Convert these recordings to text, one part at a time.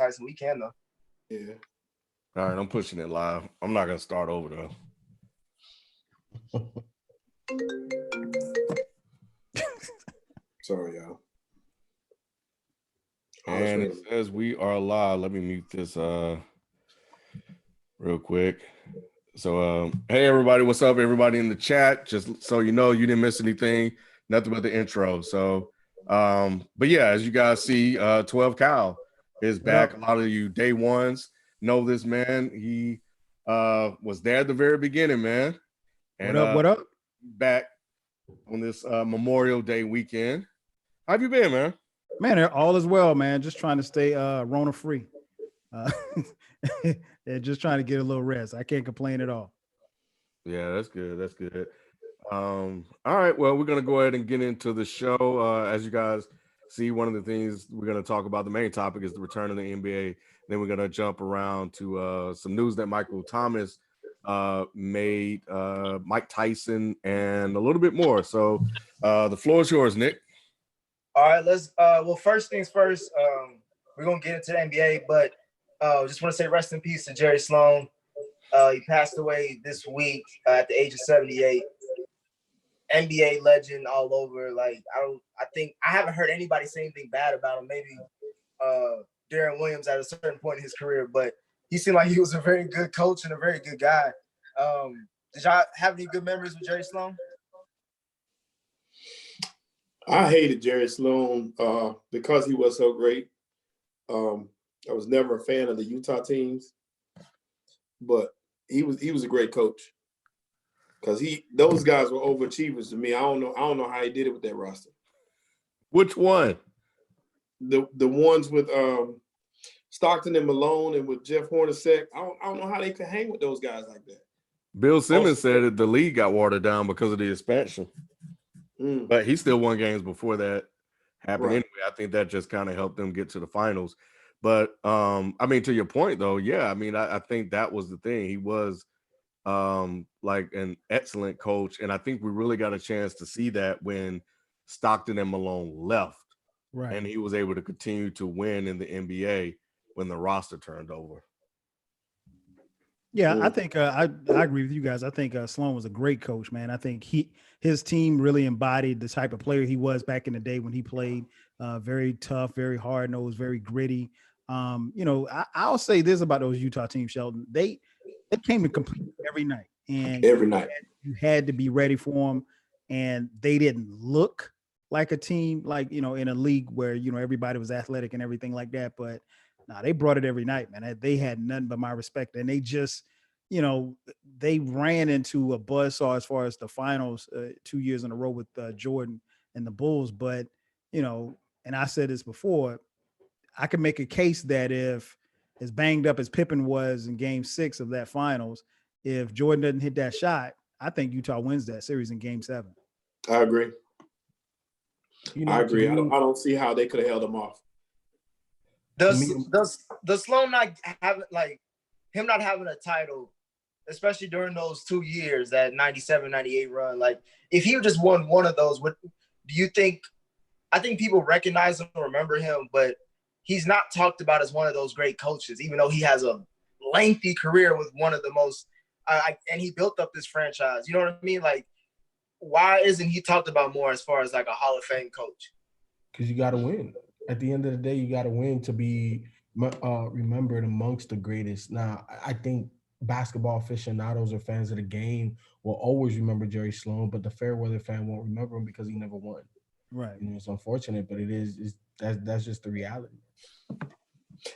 Tyson. We can though. Yeah. All right, I'm pushing it live. I'm not gonna start over though. Sorry, y'all. And it says we are live. Let me mute this real quick. So hey everybody, what's up? Everybody in the chat, just so you know, you didn't miss anything, nothing but the intro. So but yeah, as you guys see, 12 Cal is back. A lot of you day ones know this man. He was there at the very beginning, man. And what up? Back on this Memorial Day weekend. How have you been, man? Man, all is well, man. Just trying to stay Rona free. Just trying to get a little rest. I can't complain at all. Yeah, that's good. That's good. All right. Well, we're gonna go ahead and get into the show. As you guys see, one of the things we're gonna talk about, the main topic is the return of the NBA. Then we're gonna jump around to some news that Michael Thomas made, Mike Tyson, and a little bit more. So the floor is yours, Nick. All right, let's well, first things first, we're gonna get into the NBA, but just want to say rest in peace to Jerry Sloan. He passed away this week at the age of 78. NBA legend all over. Like I think I haven't heard anybody say anything bad about him. Maybe Darren Williams at a certain point in his career, but he seemed like he was a very good coach and a very good guy. Did y'all have any good memories with Jerry Sloan? I hated Jerry Sloan because he was so great. I was never a fan of the Utah teams, but he was a great coach because those guys were overachievers to me. I don't know how he did it with that roster. Which one? The ones with Stockton and Malone and with Jeff Hornacek. I don't know how they could hang with those guys like that. Bill Simmons said that the league got watered down because of the expansion. But he still won games before that happened. Right. Anyway, I think that just kind of helped them get to the finals. But I mean, to your point though, yeah, I mean, I think that was the thing. He was like an excellent coach, and I think we really got a chance to see that when Stockton and Malone left, right? And he was able to continue to win in the NBA when the roster turned over. Yeah, I think I agree with you guys. I think Sloan was a great coach, man. I think his team really embodied the type of player he was back in the day when he played. Very tough, very hard-nosed, very gritty. I'll say this about those Utah teams, Sheldon. They came to compete every night, and every night you had to be ready for them. And they didn't look like a team, like in a league where everybody was athletic and everything like that, but. Nah, they brought it every night, man. They had nothing but my respect. And they just, they ran into a buzzsaw as far as the finals 2 years in a row with Jordan and the Bulls. But, and I said this before, I could make a case that if as banged up as Pippen was in game 6 of that finals, if Jordan doesn't hit that shot, I think Utah wins that series in game 7. I agree. I agree. I don't see how they could have held them off. Does Sloan not have him not having a title, especially during those 2 years, that 97, 98 run? Like, if he just won one of those, do you think? I think people recognize him and remember him, but he's not talked about as one of those great coaches, even though he has a lengthy career with one of the most, and he built up this franchise. You know what I mean? Like, why isn't he talked about more as far as like a Hall of Fame coach? Because you got to win. At the end of the day, you got to win to be remembered amongst the greatest. Now, I think basketball aficionados or fans of the game will always remember Jerry Sloan, but the Fairweather fan won't remember him because he never won. Right. It's unfortunate, but that's just the reality.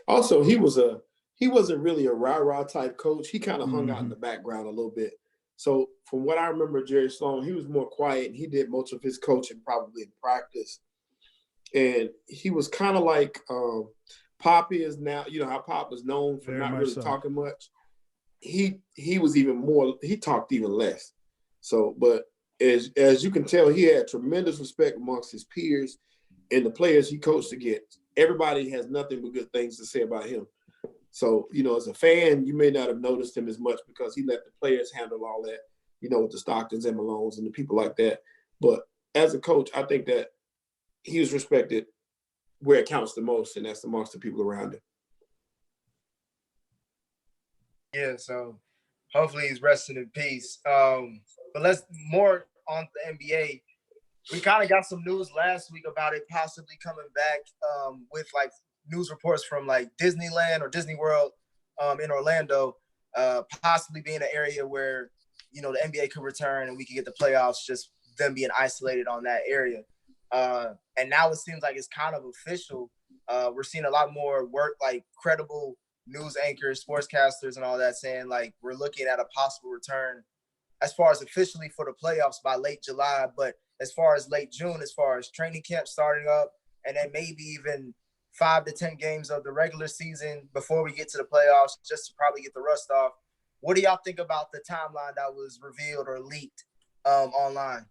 Also, he wasn't really a rah-rah type coach. He kind of hung out in the background a little bit. So from what I remember, Jerry Sloan, he was more quiet, and he did most of his coaching probably in practice. And he was kind of like Poppy is now, how Pop is known for not really talking much. He was even more, he talked even less. So, but as you can tell, he had tremendous respect amongst his peers and the players he coached against. Everybody has nothing but good things to say about him. So, as a fan, you may not have noticed him as much because he let the players handle all that, with the Stocktons and Malones and the people like that. But as a coach, I think that he was respected where it counts the most, and that's amongst the people around him. Yeah, so hopefully he's resting in peace. But let's more on the NBA. We kind of got some news last week about it possibly coming back with like news reports from like Disneyland or Disney World in Orlando, possibly being an area where, you know, the NBA could return and we could get the playoffs, just them being isolated on that area. And now it seems like it's kind of official. We're seeing a lot more work, like credible news anchors, sportscasters, and all that saying like we're looking at a possible return as far as officially for the playoffs by late July, but as far as late June, as far as training camp starting up, and then maybe even 5 to 10 games of the regular season before we get to the playoffs, just to probably get the rust off. What do y'all think about the timeline that was revealed or leaked online?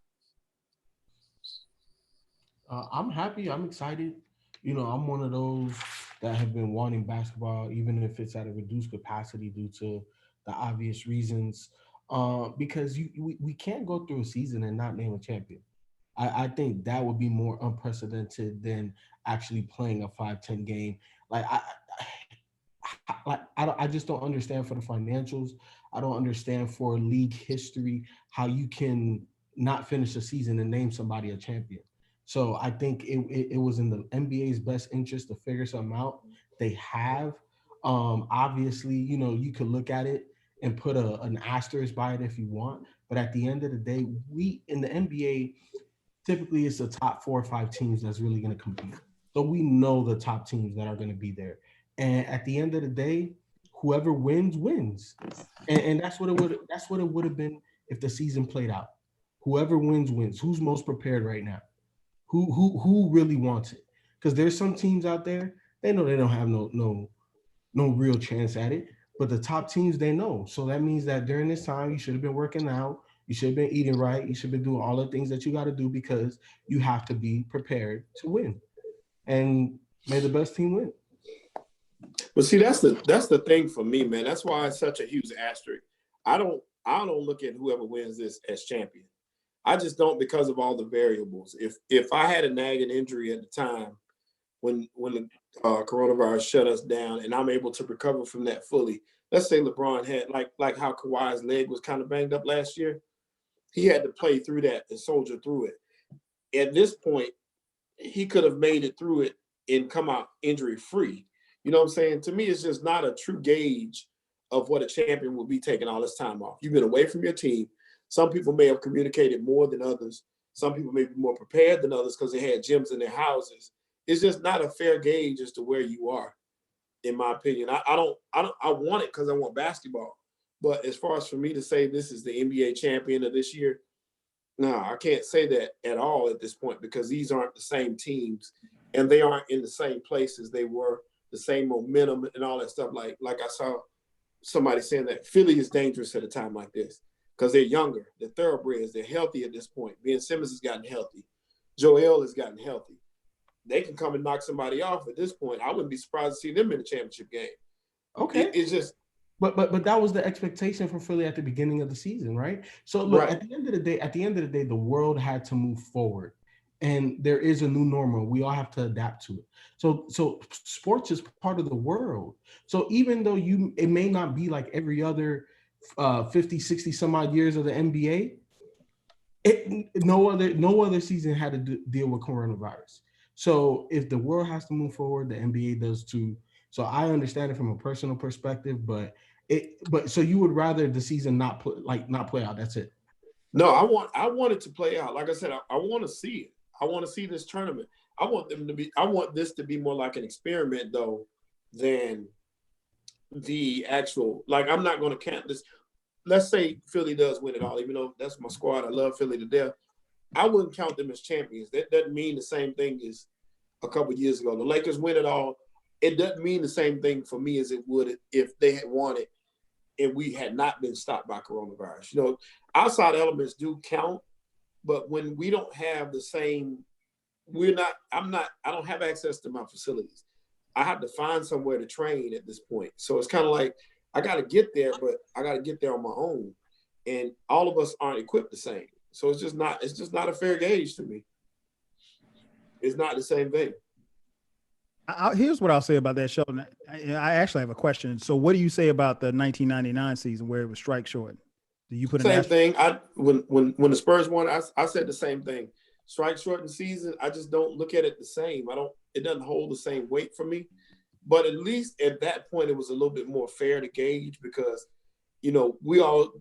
I'm happy. I'm excited. You know, I'm one of those that have been wanting basketball, even if it's at a reduced capacity due to the obvious reasons. Because we can't go through a season and not name a champion. I think that would be more unprecedented than actually playing a 5-10 game. Like I just don't understand for the financials. I don't understand for league history how you can not finish a season and name somebody a champion. So I think it was in the NBA's best interest to figure something out. They have. Obviously, you know, you could look at it and put an asterisk by it if you want. But at the end of the day, we in the NBA, typically it's the top 4 or 5 teams that's really going to compete. So we know the top teams that are going to be there. And at the end of the day, whoever wins wins. And that's what it would have been if the season played out. Whoever wins wins. Who's most prepared right now? Who really wants it? Because there's some teams out there, they know they don't have no real chance at it. But the top teams, they know. So that means that during this time, you should have been working out. You should have been eating right. You should have been doing all the things that you got to do because you have to be prepared to win. And may the best team win. But see, that's the thing for me, man. That's why it's such a huge asterisk. I don't look at whoever wins this as champion. I just don't, because of all the variables. If I had a nagging injury at the time when the coronavirus shut us down, and I'm able to recover from that fully, let's say LeBron had like how Kawhi's leg was kind of banged up last year, he had to play through that and soldier through it. At this point, he could have made it through it and come out injury free. You know what I'm saying? To me, it's just not a true gauge of what a champion will be taking all this time off. You've been away from your team. Some people may have communicated more than others. Some people may be more prepared than others because they had gyms in their houses. It's just not a fair gauge as to where you are, in my opinion. I want it because I want basketball. But as far as for me to say this is the NBA champion of this year, no, I can't say that at all at this point because these aren't the same teams and they aren't in the same places they were, the same momentum and all that stuff. Like I saw somebody saying that Philly is dangerous at a time like this because they're younger, they're thoroughbreds, they're healthy at this point. Ben Simmons has gotten healthy. Joel has gotten healthy. They can come and knock somebody off at this point. I wouldn't be surprised to see them in a championship game. Okay. It's just. But that was the expectation for Philly at the beginning of the season, right? So look, Right. at the end of the day, the world had to move forward. And there is a new normal. We all have to adapt to it. So sports is part of the world. So even though it may not be like every other 50, 60 some odd years of the NBA, no other season had to deal with coronavirus. So if the world has to move forward, the NBA does too. So I understand it from a personal perspective, but so you would rather the season not play out. That's it. No, I want it to play out. Like I said, I want to see it. I want to see this tournament. I want this to be more like an experiment though than the actual, like, I'm not going to count this. Let's say Philly does win it all, even though that's my squad. I love Philly to death. I wouldn't count them as champions. That doesn't mean the same thing as a couple of years ago. The Lakers win it all. It doesn't mean the same thing for me as it would if they had won it and we had not been stopped by coronavirus. You know, outside elements do count, but when we don't have the same, I don't have access to my facilities. I have to find somewhere to train at this point. So it's kind of like, I got to get there, but I got to get there on my own. And all of us aren't equipped the same. So it's just not a fair gauge to me. It's not the same thing. Here's what I'll say about that, Sheldon. I actually have a question. So, what do you say about the 1999 season where it was strike short? Do you put same thing? When the Spurs won, I said the same thing. Strike shortened season, I just don't look at it the same. It doesn't hold the same weight for me. But at least at that point, it was a little bit more fair to gauge because, we all,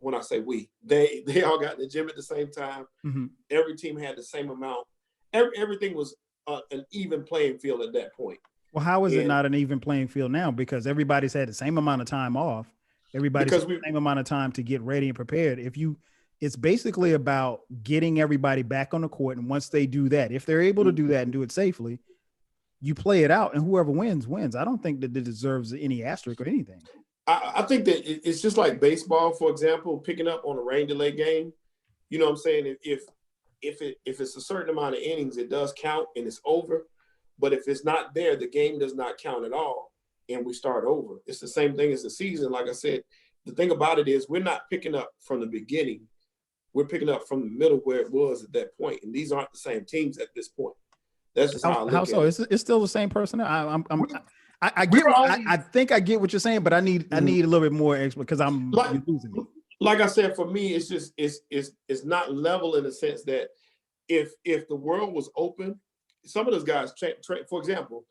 when I say we, they all got in the gym at the same time. Mm-hmm. Every team had the same amount. Everything was an even playing field at that point. Well, how is it not an even playing field now? Because everybody's had the same amount of time off. Everybody's had the same amount of time to get ready and prepared. It's basically about getting everybody back on the court. And once they do that, if they're able to do that and do it safely, you play it out and whoever wins, wins. I don't think that it deserves any asterisk or anything. I think that it's just like baseball, for example, picking up on a rain delay game. You know what I'm saying? If it's a certain amount of innings, it does count and it's over. But if it's not there, the game does not count at all. And we start over. It's the same thing as the season. Like I said, the thing about it is we're not picking up from the beginning. We're picking up from the middle where it was at that point. And these aren't the same teams at this point. That's just how I look at it. It's still the same personnel. I think I get what you're saying, but I need a little bit more because you're losing me. Like I said, for me, it's just it's not level in the sense that if the world was open, some of those guys for example,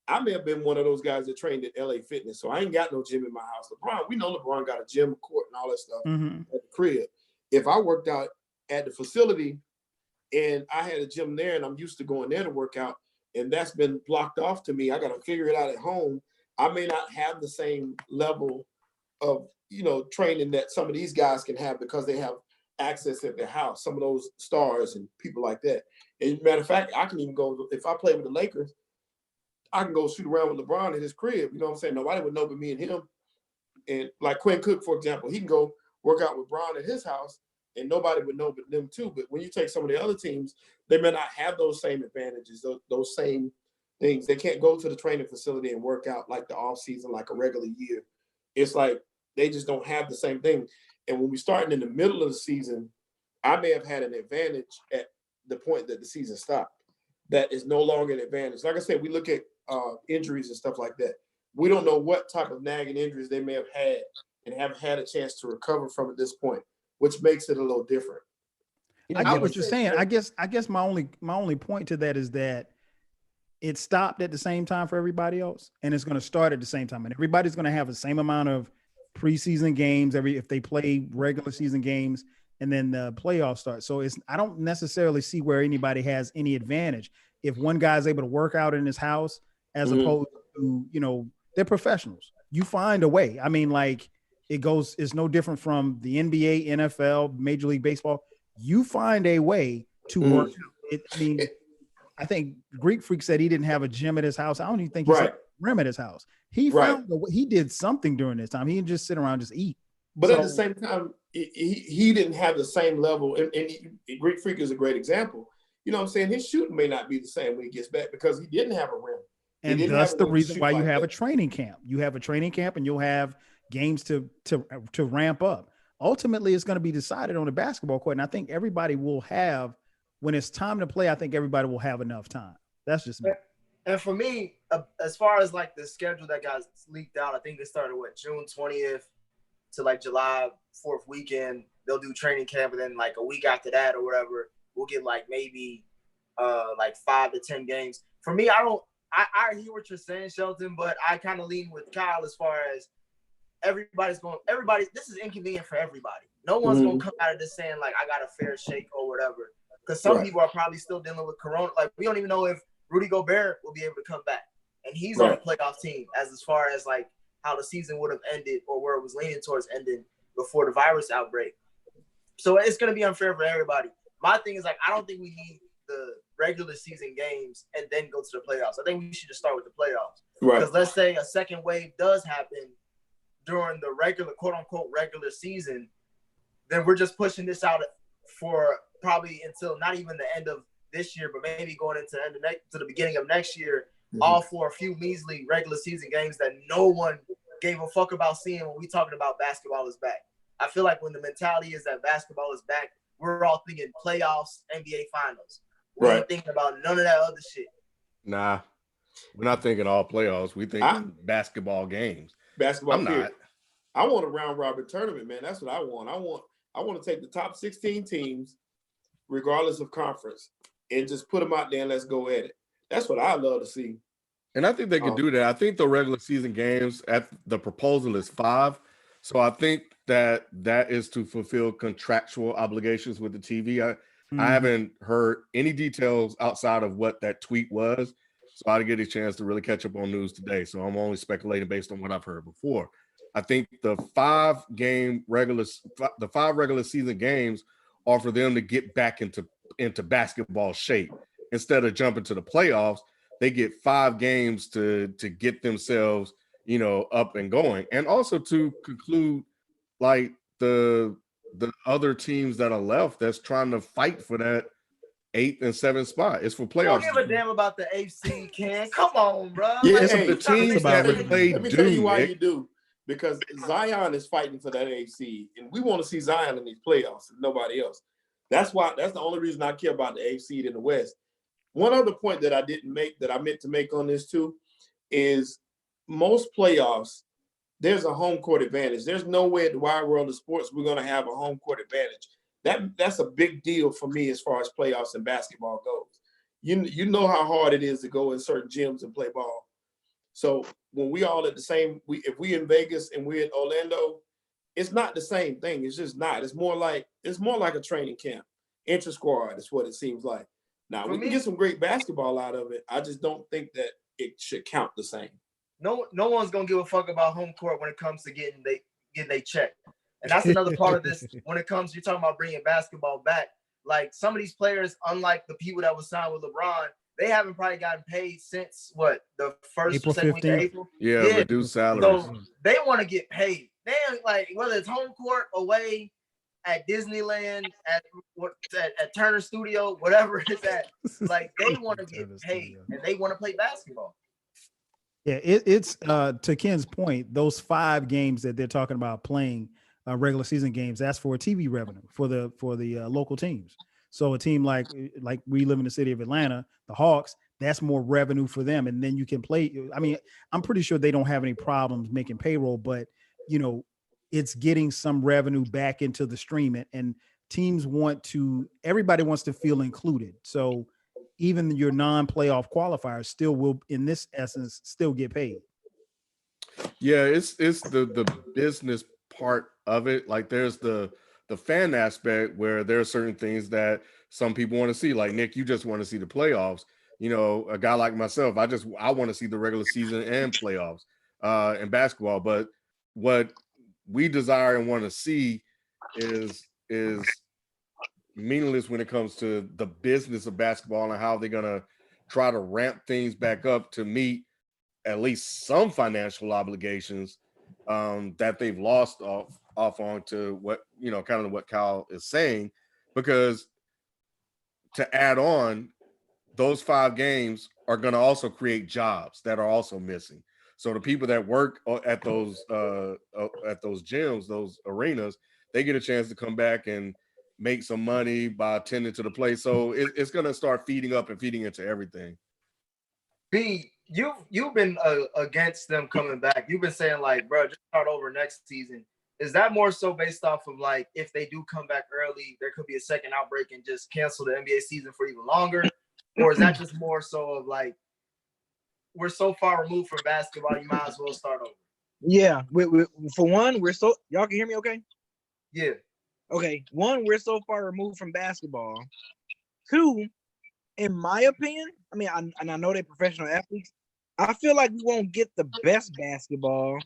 I may have been one of those guys that trained at LA Fitness, so I ain't got no gym in my house. We know LeBron got a gym, court, and all that stuff at the crib. If I worked out at the facility and I had a gym there and I'm used to going there to work out, and that's been blocked off to me, I got to figure it out at home. I may not have the same level of, training that some of these guys can have because they have access at their house, some of those stars and people like that. And matter of fact, I can even go, if I play with the Lakers, I can go shoot around with LeBron in his crib. You know what I'm saying? Nobody would know but me and him. And like Quinn Cook, for example, he can go work out with Bron at his house and nobody would know but them too. But when you take some of the other teams, they may not have those same advantages, those same things. They can't go to the training facility and work out like the off season, like a regular year. It's like they just don't have the same thing. And when we're starting in the middle of the season, I may have had an advantage at the point that the season stopped. That is no longer an advantage. Like I said, we look at injuries and stuff like that. We don't know what type of nagging injuries they may have had and haven't had a chance to recover from at this point, which makes it a little different. I get what you're saying. I guess my only point to that is that it stopped at the same time for everybody else, and it's going to start at the same time, and everybody's going to have the same amount of preseason games if they play regular season games, and then the playoffs start. So I don't necessarily see where anybody has any advantage if one guy's able to work out in his house as opposed to, they're professionals. You find a way. I mean, like it's no different from the NBA, NFL, Major League Baseball. You find a way to work out. I think Greek Freak said he didn't have a gym at his house. I don't even think he had a rim at his house. He found he did something during this time. He didn't just sit around, just eat. But at the same time, he didn't have the same level. And Greek Freak is a great example. You know what I'm saying? His shooting may not be the same when he gets back because he didn't have a rim. And that's the reason why you have a training camp. You have a training camp and you'll have games to ramp up. Ultimately, it's going to be decided on the basketball court. And I think everybody will have, when it's time to play, I think everybody will have enough time. That's just me. And for me, as far as like the schedule that got leaked out, I think they started June 20th to like July 4th weekend. They'll do training camp, and then like a week after that or whatever, we'll get like maybe like 5 to 10 games. For me, I hear what you're saying, Shelton, but I kind of lean with Kyle as far as this is inconvenient for everybody. No one's gonna come out of this saying like I got a fair shake or whatever. Because some people are probably still dealing with Corona. Like we don't even know if Rudy Gobert will be able to come back. And he's on the playoff team as far as like how the season would have ended or where it was leaning towards ending before the virus outbreak. So it's gonna be unfair for everybody. My thing is like I don't think we need the regular season games and then go to the playoffs. I think we should just start with the playoffs. Right. Because let's say a second wave does happen during the regular, quote unquote, regular season, then we're just pushing this out for probably until not even the end of this year, but maybe going into the beginning of next year, all for a few measly regular season games that no one gave a fuck about seeing when we talking about basketball is back. I feel like when the mentality is that basketball is back, we're all thinking playoffs, NBA finals. We ain't thinking about none of that other shit. Nah. We're not thinking all playoffs. We think basketball games. Basketball. I'm not. I want a round robin tournament, man. That's what I want. I want to take the top 16 teams, regardless of conference, and just put them out there and let's go at it. That's what I love to see. And I think they can do that. I think the regular season games the proposal is 5. So I think that is to fulfill contractual obligations with the TV. I haven't heard any details outside of what that tweet was. So I didn't get a chance to really catch up on news today. So I'm only speculating based on what I've heard before. I think the 5 regular season games are for them to get back into basketball shape. Instead of jumping to the playoffs, they get 5 games to get themselves, up and going. And also to conclude, like the other teams that are left that's trying to fight for that 8th and 7th spot. It's for playoffs. Don't give a damn about the AFC, Ken. Come on, bro. Yeah, it's the teams that play. Let me tell you why you do. Because Zion is fighting for that AFC, and we want to see Zion in these playoffs and nobody else. That's the only reason I care about the AFC in the West. One other point that I didn't make that I meant to make on this too is most playoffs, there's a home court advantage. There's no way in the wide world of sports we're going to have a home court advantage. That's a big deal for me as far as playoffs and basketball goes. You know how hard it is to go in certain gyms and play ball. So when we all at the same, if we in Vegas and we're in Orlando, it's not the same thing. It's just not. It's more like a training camp. Intra-squad is what it seems like. Now, we can get some great basketball out of it. I just don't think that it should count the same. No one's gonna give a fuck about home court when it comes to getting they check. And that's another part of this. When it comes, you're talking about bringing basketball back. Like some of these players, unlike the people that was signed with LeBron, they haven't probably gotten paid since the first April or second week of April. Yeah, reduced salaries. So they want to get paid. They like whether it's home court, away, at Disneyland, at Turner Studio, whatever it's at. Like they want to get paid and they want to play basketball. Yeah, it's to Ken's point, those 5 games that they're talking about playing regular season games, that's for TV revenue for the local teams. So a team like we live in the city of Atlanta, the Hawks, that's more revenue for them. And then you can play. I mean, I'm pretty sure they don't have any problems making payroll, but it's getting some revenue back into the stream, and teams everybody wants to feel included. So even your non-playoff qualifiers still will, in this essence, still get paid. Yeah, it's the business part of it. Like there's the fan aspect where there are certain things that some people want to see. Like Nick, you just want to see the playoffs. A guy like myself, I want to see the regular season and playoffs in basketball. But what we desire and want to see is meaningless when it comes to the business of basketball and how they're gonna try to ramp things back up to meet at least some financial obligations that they've lost off on to what kind of what Kyle is saying, because to add on, those 5 games are going to also create jobs that are also missing. So the people that work at those gyms, those arenas, they get a chance to come back and make some money by attending to the place. So it's going to start feeding up and feeding into everything. B, you've been against them coming back. You've been saying like, bro, just start over next season. Is that more so based off of like, if they do come back early, there could be a second outbreak and just cancel the NBA season for even longer? Or is that just more so of like, we're so far removed from basketball, you might as well start over? Yeah. For one, y'all can hear me okay? Yeah. Okay. 1, we're so far removed from basketball. 2, in my opinion, I mean, I know they're professional athletes. I feel like we won't get the best basketball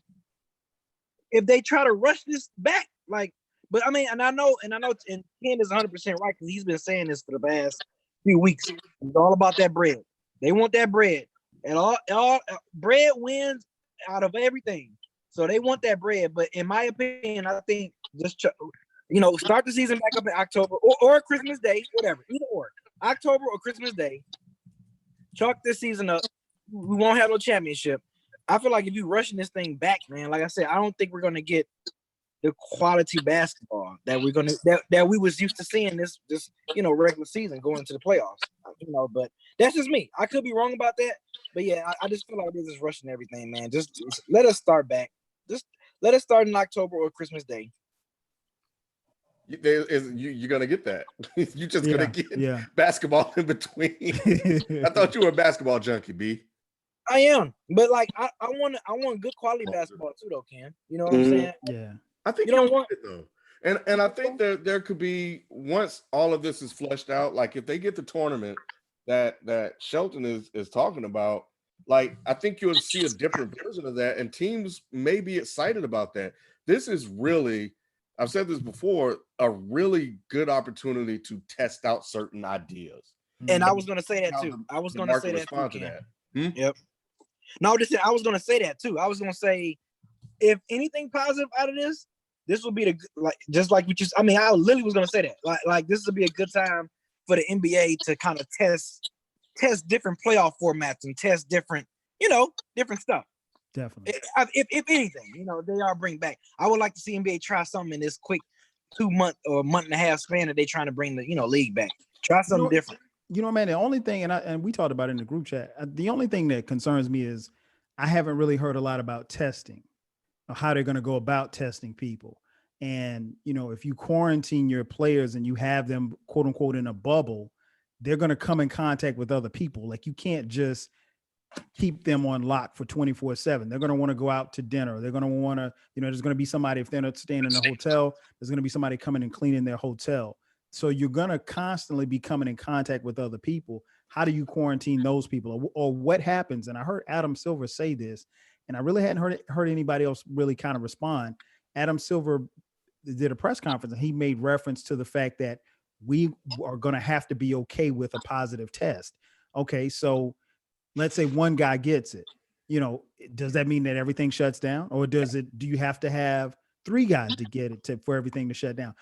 if they try to rush this back. Like, but I mean, and I know, and Ken is 100% right because he's been saying this for the past few weeks. It's all about that bread. They want that bread, and all bread wins out of everything. So they want that bread. But in my opinion, I think just start the season back up in October or Christmas Day, whatever, either or. October or Christmas Day, chalk this season up. We won't have no championship. I feel like if you rushing this thing back, man, like I said, I don't think we're gonna get the quality basketball that we're gonna that we was used to seeing this regular season going into the playoffs. But that's just me. I could be wrong about that, but yeah, I just feel like they're just rushing everything, man. Just let us start back. Just let us start in October or Christmas Day. You're gonna get that. You're just gonna get basketball in between. I thought you were a basketball junkie, B. I am, but like I want good quality basketball too, though, Ken. You know what I'm saying? Yeah. I think you don't want it though. And I think there could be, once all of this is fleshed out, like if they get the tournament that Shelton is talking about, like I think you'll see a different version of that, and teams may be excited about that. This is really, I've said this before, a really good opportunity to test out certain ideas. And I was going to say that too. I was going to say that too. Yep. No, I was going to say that too. I was going to say, if anything positive out of this will be just like what you. I mean, I literally was going to say that. Like this would be a good time for the NBA to kind of test different playoff formats and test different stuff. Definitely. If anything, they are bring back. I would like to see NBA try something in this quick 2 month or month and a half span that they trying to bring the league back. Try something different. Man, the only thing, and we talked about it in the group chat, the only thing that concerns me is I haven't really heard a lot about testing, or how they're going to go about testing people. And, if you quarantine your players and you have them, quote unquote, in a bubble, they're going to come in contact with other people. Like you can't just keep them on lock for 24/7. They're going to want to go out to dinner. They're going to want to, there's going to be somebody, if they're not staying in a hotel, there's going to be somebody coming and cleaning their hotel. So you're going to constantly be coming in contact with other people. How do you quarantine those people, or what happens? And I heard Adam Silver say this, and I really hadn't heard anybody else really kind of respond. Adam Silver did a press conference, and he made reference to the fact that we are going to have to be okay with a positive test. Okay, so let's say one guy gets it. Does that mean that everything shuts down, or do you have to have 3 guys to get it for everything to shut down?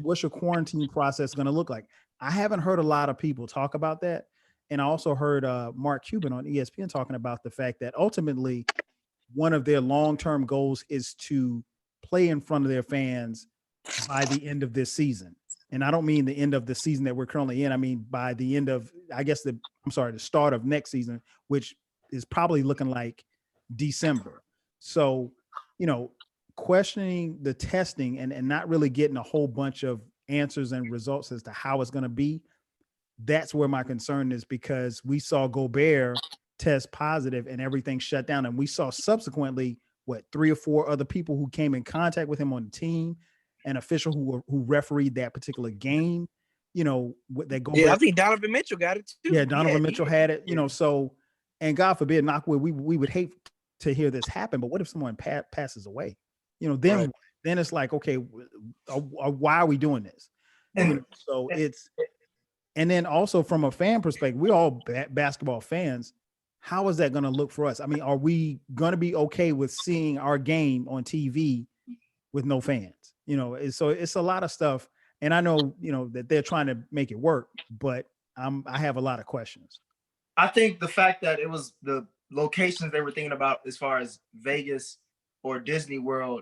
What's your quarantine process going to look like? I haven't heard a lot of people talk about that. And I also heard Mark Cuban on ESPN talking about the fact that ultimately one of their long-term goals is to play in front of their fans by the end of this season. And I don't mean the end of the season that we're currently in. I mean, by the end of, the start of next season, which is probably looking like December. So, questioning the testing and not really getting a whole bunch of answers and results as to how it's going to be. That's where my concern is, because we saw Gobert test positive and everything shut down. And we saw subsequently 3 or 4 other people who came in contact with him on the team, an official who refereed that particular game, that Gobert. Yeah, I think Donovan Mitchell got it too. Yeah, Donovan Mitchell had it, so, and God forbid, knock wood, we would hate to hear this happen, but what if someone passes away? Then it's like, okay, why are we doing this? So it's, and then also from a fan perspective, we're all basketball fans. How is that going to look for us? I mean, are we going to be okay with seeing our game on TV with no fans? So it's a lot of stuff. And I know, that they're trying to make it work, but I have a lot of questions. I think the fact that it was the locations they were thinking about as far as Vegas or Disney World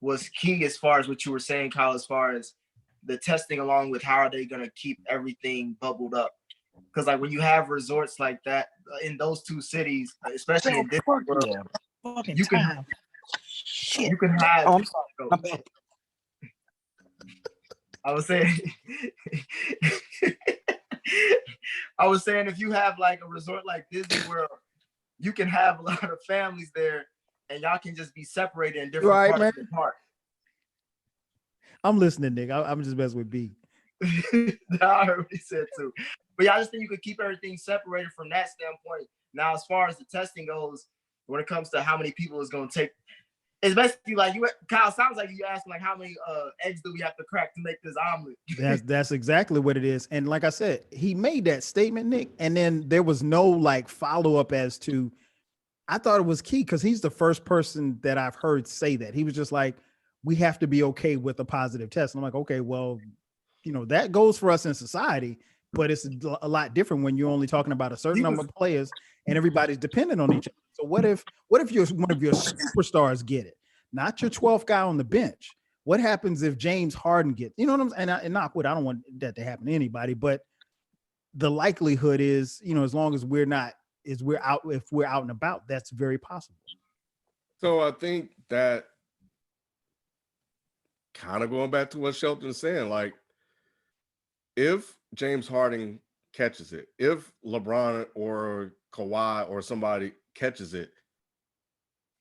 was key, as far as what you were saying, Kyle, as far as the testing, along with how are they going to keep everything bubbled up. Because like when you have resorts like that in those 2 cities, especially in Disney World, you can have. Oh, I'm sorry. I'm bad. I was saying if you have like a resort like Disney World, you can have a lot of families there, and y'all can just be separated in different parts of the park. I'm listening, Nick. I'm just messing with B. I heard what he said too. But yeah, I just think you could keep everything separated from that standpoint. Now, as far as the testing goes, when it comes to how many people it's going to take, it's basically like Kyle, sounds like you asking like how many eggs do we have to crack to make this omelet? That's exactly what it is. And like I said, he made that statement, Nick, and then there was no like follow-up as to, I thought it was key because he's the first person that I've heard say that. He was just like, we have to be okay with a positive test. And I'm like, okay, well, that goes for us in society, but it's a lot different when you're only talking about a certain number of players and everybody's dependent on each other. So what if one of your superstars get it, not your 12th guy on the bench? What happens if James Harden gets, you know what I'm saying? And knock wood, I don't want that to happen to anybody, but the likelihood is, you know, as long as we're if we're out and about, that's very possible. So I think that kind of going back to what Shelton is saying, like if James Harden catches it, if LeBron or Kawhi or somebody catches it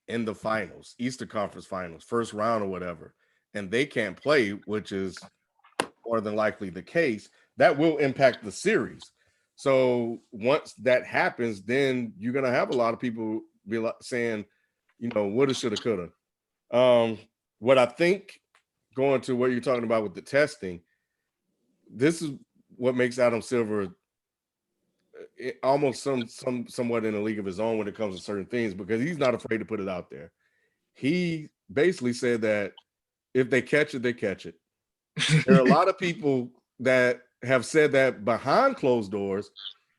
in the finals, Eastern Conference Finals, first round or whatever, and they can't play, which is more than likely the case, that will impact the series. So once that happens, then you're going to have a lot of people be like saying, you know, woulda, shoulda, coulda. What I think, going to what you're talking about with the testing, this is what makes Adam Silver almost somewhat in a league of his own when it comes to certain things, because he's not afraid to put it out there. He basically said that if they catch it, they catch it. There are a lot of people that have said that behind closed doors.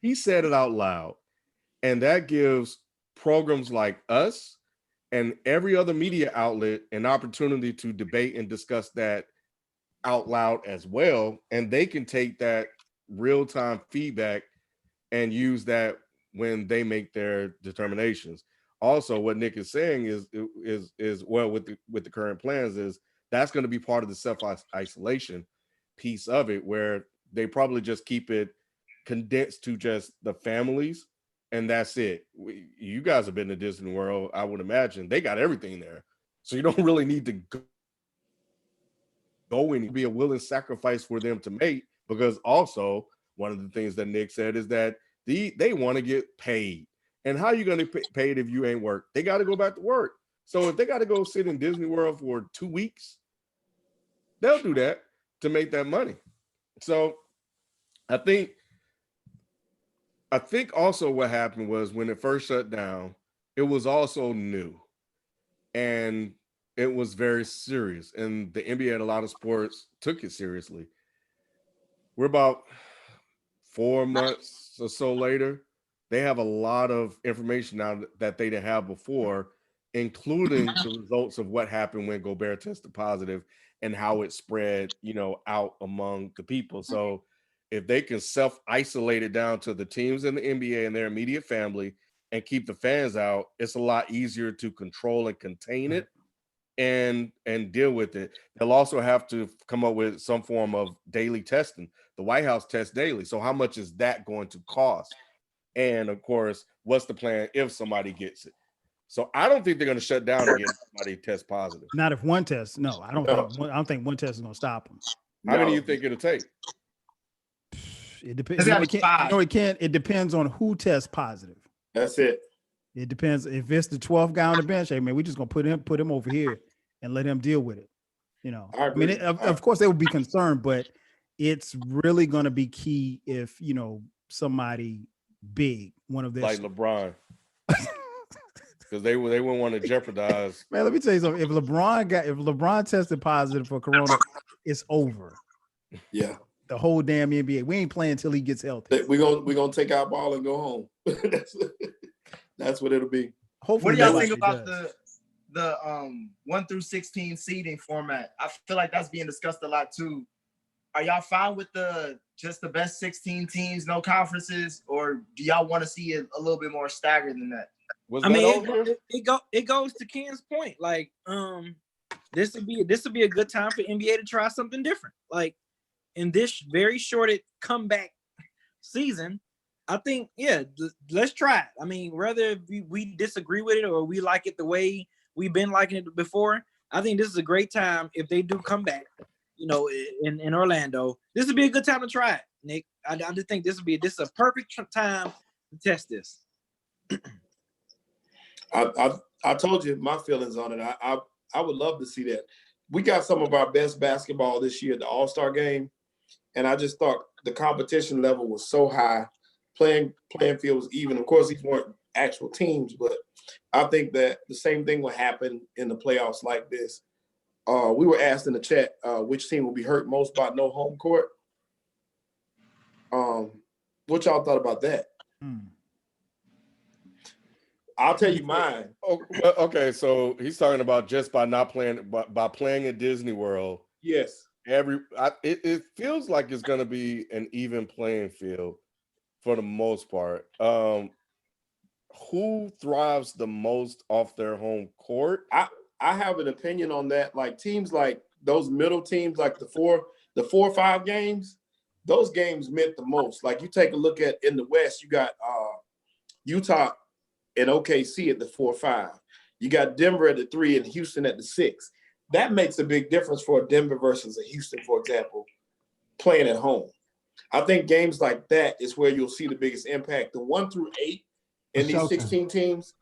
He said it out loud, and that gives programs like us and every other media outlet an opportunity to debate and discuss that out loud as well, and they can take that real-time feedback and use that when they make their determinations. Also, what Nick is saying is well, with the current plans, is that's going to be part of the self-isolation piece of it, where they probably just keep it condensed to just the families, and that's it. You guys have been to Disney World, I would imagine they got everything there, so you don't really need to go and be a willing sacrifice for them to make, because also one of the things that Nick said is that they want to get paid. And how are you going to get paid if you ain't work? They got to go back to work. So if they got to go sit in Disney World for 2 weeks, they'll do that to make that money. So I think also what happened was when it first shut down, it was also new. And it was very serious. And the NBA and a lot of sports took it seriously. We're about 4 months or so later. They have a lot of information now that they didn't have before, including the results of what happened when Gobert tested positive and how it spread, you know, out among the people. So if they can self-isolate it down to the teams in the NBA and their immediate family and keep the fans out, it's a lot easier to control and contain it and deal with it. They'll also have to come up with some form of daily testing. The White House tests daily. So how much is that going to cost? And of course, what's the plan if somebody gets it? So I don't think they're going to shut down again if somebody tests positive. Not if one test. No, I don't think one test is going to stop them. How many do you think it'll take? It depends. It depends on who tests positive. That's it. It depends. If it's the 12th guy on the bench, hey man, we just gonna put him over here and let him deal with it. You know, I mean, of course they would be concerned, but it's really gonna be key if, you know, somebody big, one of their like LeBron, because they wouldn't want to jeopardize. Man, let me tell you something. If LeBron tested positive for corona, it's over. Yeah, the whole damn NBA. We ain't playing until he gets healthy. We're gonna take our ball and go home. That's what it'll be. What Hopefully, do y'all think about the 1 through 16 seeding format? I feel like that's being discussed a lot too. Are y'all fine with just the best 16 teams, no conferences, or do y'all want to see it a little bit more staggered than that? It goes to Ken's point. Like, this would be a good time for NBA to try something different. Like, in this very shorted comeback season, I think, let's try it. I mean, whether we disagree with it or we like it the way we've been liking it before, I think this is a great time if they do come back, you know, in Orlando. This would be a good time to try it, Nick. I just think this is a perfect time to test this. I told you my feelings on it. I would love to see that. We got some of our best basketball this year at the All-Star game, and I just thought the competition level was so high. Playing field was even. Of course, these weren't actual teams, but I think that the same thing will happen in the playoffs like this. We were asked in the chat which team will be hurt most by no home court. What y'all thought about that? I'll tell you mine. Oh, well, okay, so he's talking about just by not playing by playing at Disney World. Yes. It feels like it's going to be an even playing field for the most part. Who thrives the most off their home court? I have an opinion on that. Like teams like those middle teams, like the 4 or 5 games, those games meant the most. Like you take a look at in the West, you got Utah and OKC at the 4 or 5. You got Denver at the 3 and Houston at the 6. That makes a big difference for a Denver versus a Houston, for example, playing at home. I think games like that is where you'll see the biggest impact. The 1 through 8 in these 16 teams.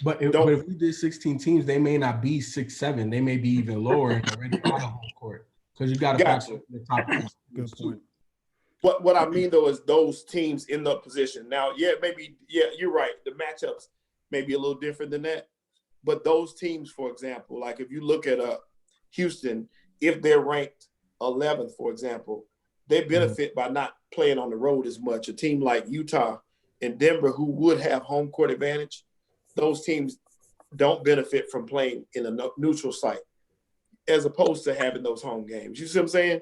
But if we did 16 teams, they may not be 6, 7. They may be even lower and already out of home court. Because you got to factor the top. Good point. What I mean though is those teams in the position. Now, you're right. The matchups may be a little different than that. But those teams, for example, like if you look at Houston, if they're ranked 11th, for example, they benefit by not playing on the road as much. A team like Utah and Denver, who would have home court advantage, those teams don't benefit from playing in a neutral site as opposed to having those home games. You see what I'm saying?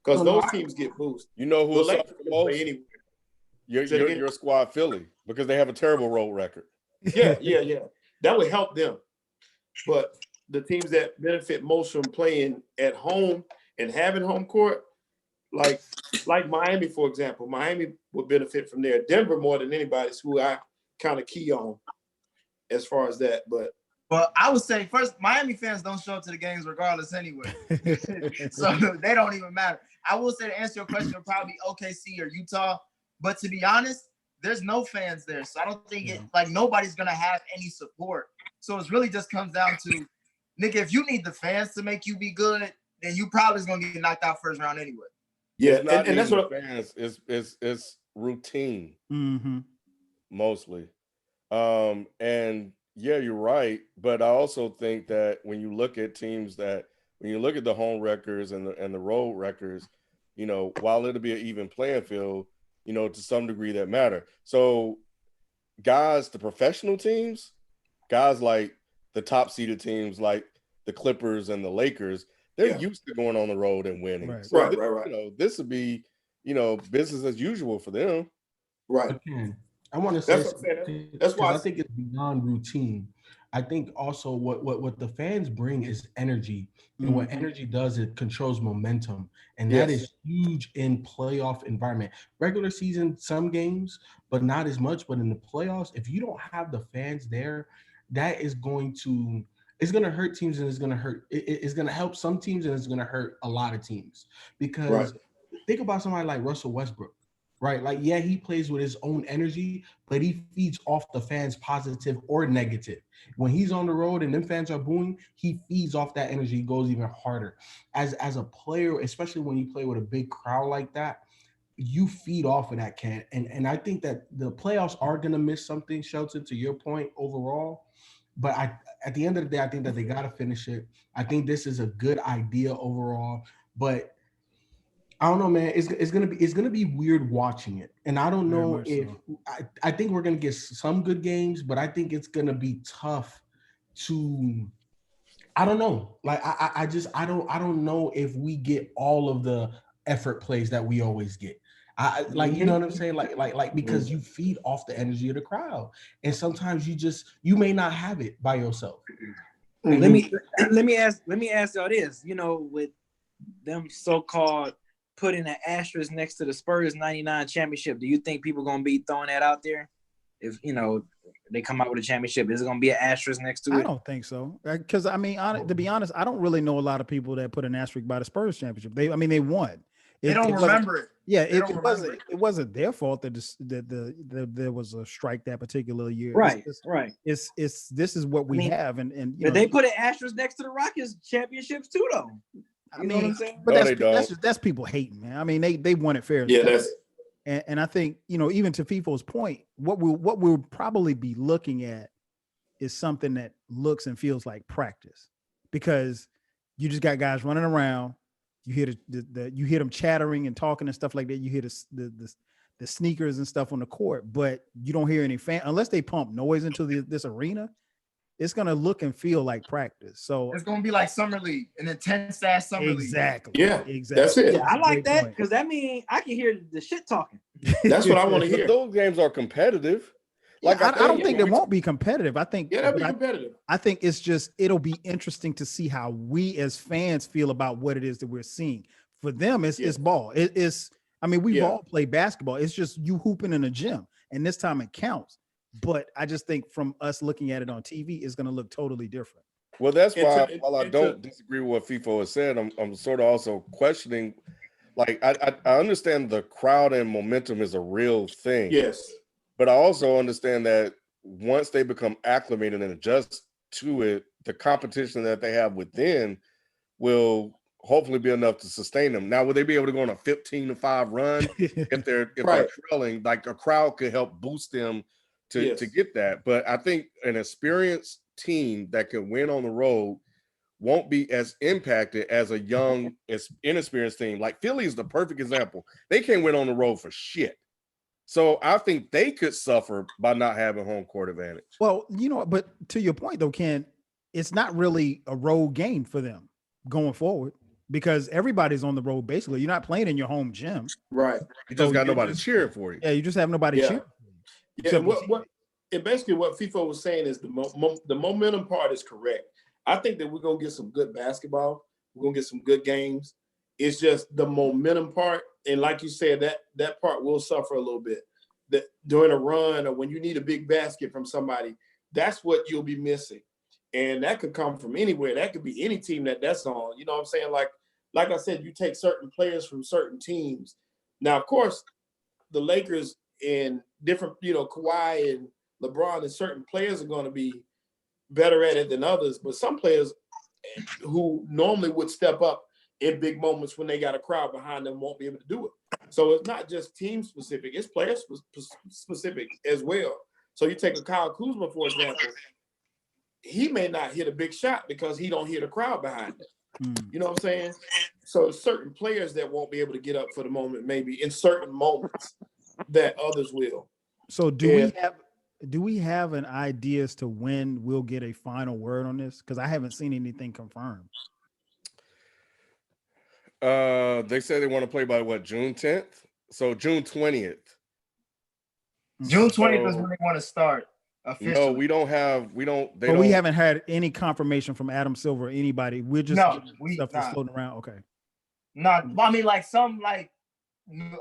Because those teams get boosted. You know who suffers the most? Anyway. Your squad, Philly, because they have a terrible road record. Yeah. That would help them. But the teams that benefit most from playing at home and having home court, like Miami, for example, Miami would benefit from there. Denver more than anybody is who I kind of key on as far as that. But I would say first, Miami fans don't show up to the games regardless anyway. So they don't even matter. I will say to answer your question, it'll probably be OKC or Utah. But to be honest, there's no fans there. So I don't think nobody's going to have any support. So it really just comes down to, nigga, if you need the fans to make you be good, then you probably is going to get knocked out first round anyway. Yeah, and that's what fans it's routine mostly. And yeah, you're right. But I also think that when you look at teams when you look at the home records and the road records, while it'll be an even playing field, to some degree that matter. So guys, the professional teams, guys like the top seeded teams like the Clippers and the Lakers, they're used to going on the road and winning. Right. So Right. This would be, business as usual for them. Right. Again, I want to say that's why I think it's beyond routine. I think also what the fans bring is energy. And what energy does, it controls momentum. And that is huge in playoff environment. Regular season, some games, but not as much. But in the playoffs, if you don't have the fans there, that is going to hurt teams, and it's going to help some teams, and it's going to hurt a lot of teams. Because think about somebody like Russell Westbrook. Right. Like, yeah, he plays with his own energy, but he feeds off the fans, positive or negative. When he's on the road and them fans are booing, he feeds off that energy, goes even harder. As a player, especially when you play with a big crowd like that, you feed off of that can. And I think that the playoffs are going to miss something, Shelton, to your point overall. But at the end of the day, I think that they got to finish it. I think this is a good idea overall, but I don't know, man. It's gonna be weird watching it, and I don't know if I think we're gonna get some good games, but I think it's gonna be tough to. I don't know. Like I don't know if we get all of the effort plays that we always get. You know what I'm saying? Like because you feed off the energy of the crowd, and sometimes you may not have it by yourself. Let me ask y'all this. With them so-called putting an asterisk next to the Spurs 99 championship, do you think people going to be throwing that out there? If, they come out with a championship, is it going to be an asterisk next to it? I don't think so. Because, to be honest, I don't really know a lot of people that put an asterisk by the Spurs championship. They won. They don't remember it. Yeah, it wasn't their fault that there was a strike that particular year. Right. This is what we have. And they put an asterisk next to the Rockets championships too, though. You know what I'm saying? But that's people hating, man. I mean, they won it fair. Yeah, and I think, even to FIFO's point, what we'll probably be looking at is something that looks and feels like practice, because you just got guys running around. You hear you hear them chattering and talking and stuff like that. You hear the the sneakers and stuff on the court, but you don't hear any fan unless they pump noise into this arena. It's gonna look and feel like practice. So It's gonna be like summer league, an intense ass summer league. exactly. Yeah, exactly. that's it. Yeah, I like Great that point. because that means I can hear the shit talking. That's what I want to But hear. those games are competitive. Like I don't yeah, think it won't be competitive. I think Yeah, that'll be but competitive. I think it's just it'll be interesting to see how we as fans feel about what it is that we're seeing. For them, it's ball. It's I mean, we've all played basketball. It's just you hooping in a gym, and this time it counts. But I just think from us looking at it on TV, it's going to look totally different. Well, that's why while I don't disagree with what FIFO has said, I'm sort of also questioning. Like I understand the crowd and momentum is a real thing. Yes. But I also understand that once they become acclimated and adjust to it, the competition that they have within will hopefully be enough to sustain them. Now, will they be able to go on a 15-5 run if they're trailing? Like a crowd could help boost them to get that. But I think an experienced team that can win on the road won't be as impacted as a young, inexperienced team. Like Philly is the perfect example. They can't win on the road for shit. So I think they could suffer by not having home court advantage. Well, but to your point though, Ken, it's not really a road game for them going forward because everybody's on the road. Basically, you're not playing in your home gym. Right. You just got nobody cheering for you. Yeah, you just have nobody cheering. Yeah, and basically what FIFO was saying is the momentum part is correct. I think that we're gonna get some good basketball. We're gonna get some good games. It's just the momentum part, and like you said, that part will suffer a little bit. That during a run or when you need a big basket from somebody, that's what you'll be missing, and that could come from anywhere. That could be any team that's on. You know what I'm saying? Like I said, you take certain players from certain teams. Now, of course, the Lakers and different, Kawhi and LeBron and certain players are going to be better at it than others, but some players who normally would step up in big moments when they got a crowd behind them won't be able to do it. So it's not just team specific, it's player specific as well. So you take a Kyle Kuzma, for example, he may not hit a big shot because he don't hear the crowd behind him. You know what I'm saying? So certain players that won't be able to get up for the moment, maybe in certain moments that others will. So do we have an idea as to when we'll get a final word on this? Because I haven't seen anything confirmed. They said they want to play by June 10th? So June 20th. June 20th is when they want to start. Officially. No, we haven't had any confirmation from Adam Silver or anybody. We're just stuff that's floating around. Okay. I mean,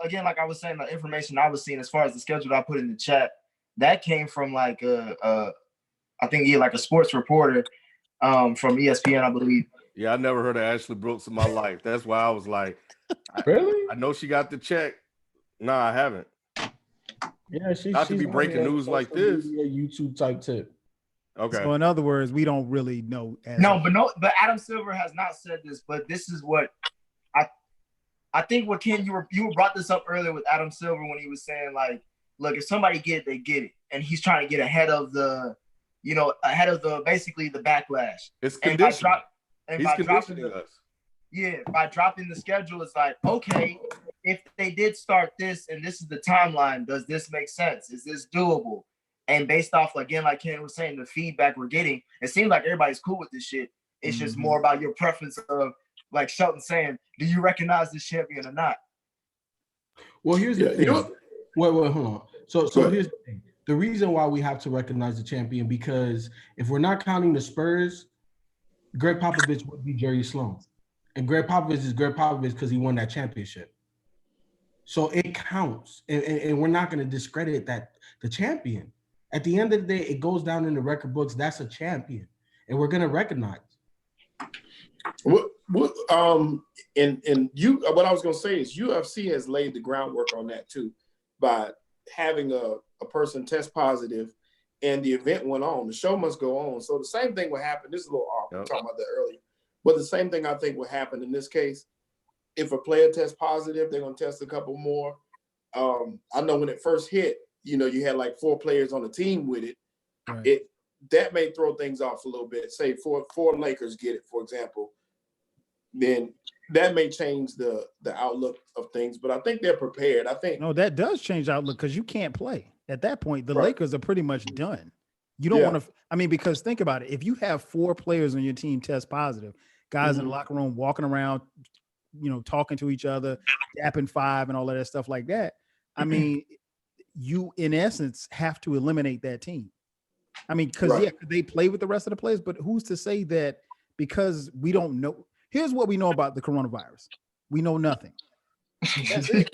again, like I was saying, the information I was seeing as far as the schedule I put in the chat, that came from like a sports reporter from ESPN, I believe. Yeah, I never heard of Ashley Brooks in my life. That's why I was like, really? I know she got the check. No, I haven't. Yeah, she's be breaking news like this. A YouTube type tip. Okay. So in other words, we don't really know. But Adam Silver has not said this. But this is what I think. What Ken, you brought this up earlier with Adam Silver when he was saying like, look, if somebody get it, they get it, and he's trying to get ahead of basically the backlash. It's conditioning. He's conditioning us. Yeah, by dropping the schedule, it's like, okay, if they did start this and this is the timeline, does this make sense? Is this doable? And based off, again, like Ken was saying, the feedback we're getting, it seems like everybody's cool with this shit. It's just more about your preference of, like Shelton saying, do you recognize this champion or not? Well, here's the thing. Wait, hold on. So here's the thing. The reason why we have to recognize the champion, because if we're not counting the Spurs, Greg Popovich would be Jerry Sloan. And Greg Popovich is Greg Popovich because he won that championship. So it counts. And we're not going to discredit the champion. At the end of the day, it goes down in the record books. That's a champion. And we're going to recognize. What I was going to say is UFC has laid the groundwork on that too, by having a person test positive and the event went on. The show must go on. So the same thing would happen. This is a little off. We were talking about that earlier. But the same thing I think would happen in this case. If a player tests positive, they're going to test a couple more. I know when it first hit, you had like 4 players on the team with it. Right. That may throw things off a little bit. Say four Lakers get it, for example. Then that may change the outlook of things, but I think they're prepared. I think No, that does change outlook because you can't play at that point. The Right. Lakers are pretty much done. You don't Yeah. want to. I mean, because think about it. If you have 4 players on your team test positive, guys in the Mhm. locker room walking around, talking to each other, dapping 5 and all of that stuff like that. I mean, you in essence have to eliminate that team. I mean, because Right. could they play with the rest of the players? But who's to say that because we don't know? Here's what we know about the coronavirus. We know nothing. That's it.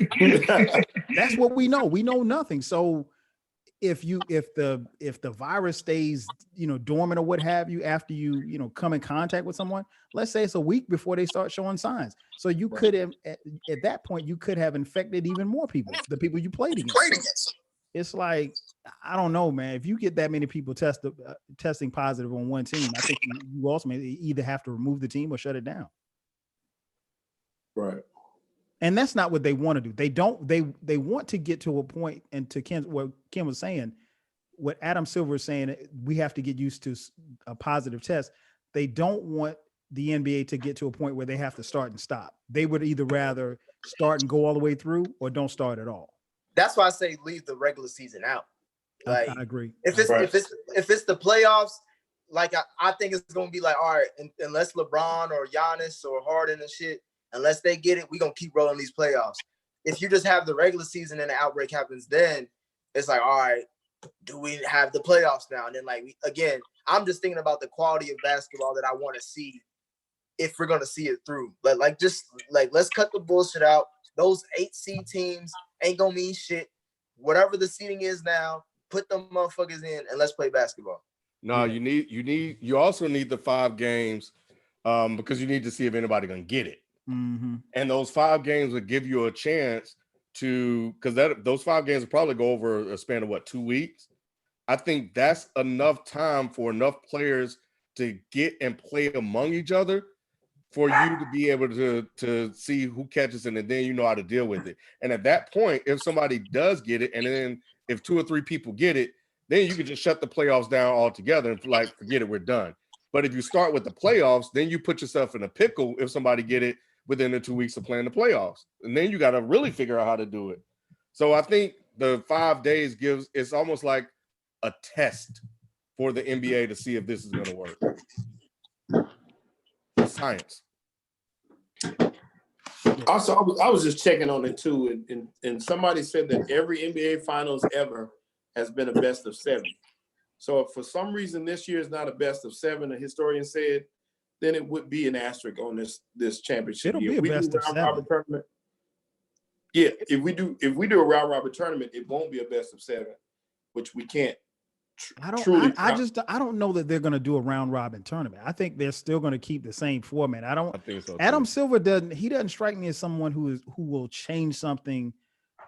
That's what we know. We know nothing. So if the virus stays, dormant or what have you, after you come in contact with someone, let's say it's a week before they start showing signs. So you could have at that point you could have infected even more people, the people you played against. It's like, I don't know, man. If you get that many people testing positive on one team, I think you ultimately either have to remove the team or shut it down. Right. And that's not what they want to do. They want to get to a point, and to what Ken was saying, what Adam Silver is saying, we have to get used to a positive test. They don't want the NBA to get to a point where they have to start and stop. They would either rather start and go all the way through or don't start at all. That's why I say leave the regular season out. Like, I agree. If it's the playoffs, like I think it's gonna be like, all right, unless LeBron or Giannis or Harden and shit, unless they get it, we're gonna keep rolling these playoffs. If you just have the regular season and the outbreak happens, then it's like, all right, do we have the playoffs now? And then I'm just thinking about the quality of basketball that I want to see if we're gonna see it through. But let's cut the bullshit out. Those 8 seed teams ain't gonna mean shit. Whatever the seeding is now, put them motherfuckers in and let's play basketball. No, you also need the 5 games because you need to see if anybody gonna get it. Mm-hmm. And those 5 games would give you a chance to, because those 5 games will probably go over a span of 2 weeks. I think that's enough time for enough players to get and play among each other for you to be able to see who catches it, and then you know how to deal with it. And at that point, if somebody does get it, and then if 2 or 3 people get it, then you can just shut the playoffs down altogether and forget it, we're done. But if you start with the playoffs, then you put yourself in a pickle if somebody get it within the 2 weeks of playing the playoffs. And then you got to really figure out how to do it. So I think the 5 days it's almost like a test for the NBA to see if this is going to work. It's science. Also, I was just checking on it too, and somebody said that every NBA Finals ever has been a best of 7. So if for some reason this year is not a best of 7, a historian said, then it would be an asterisk on this championship. It'll year. be a best of 7. Tournament. Yeah, if we do a round robin tournament, it won't be a best of 7, which we can't. I don't know that they're going to do a round robin tournament. I think they're still going to keep the same format. I think so too. Adam Silver doesn't strike me as someone who will change something.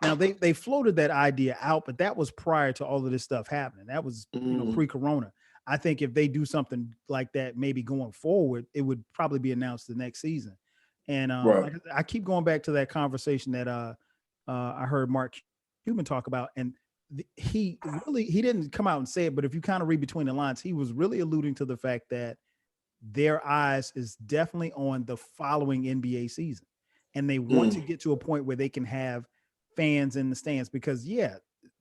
Now they floated that idea out, but that was prior to all of this stuff happening. That was pre-corona. I think if they do something like that, maybe going forward, it would probably be announced the next season. And I keep going back to that conversation that I heard Mark Cuban talk about, and he didn't come out and say it, but if you kind of read between the lines, he was really alluding to the fact that their eyes is definitely on the following NBA season, and they want to get to a point where they can have fans in the stands, because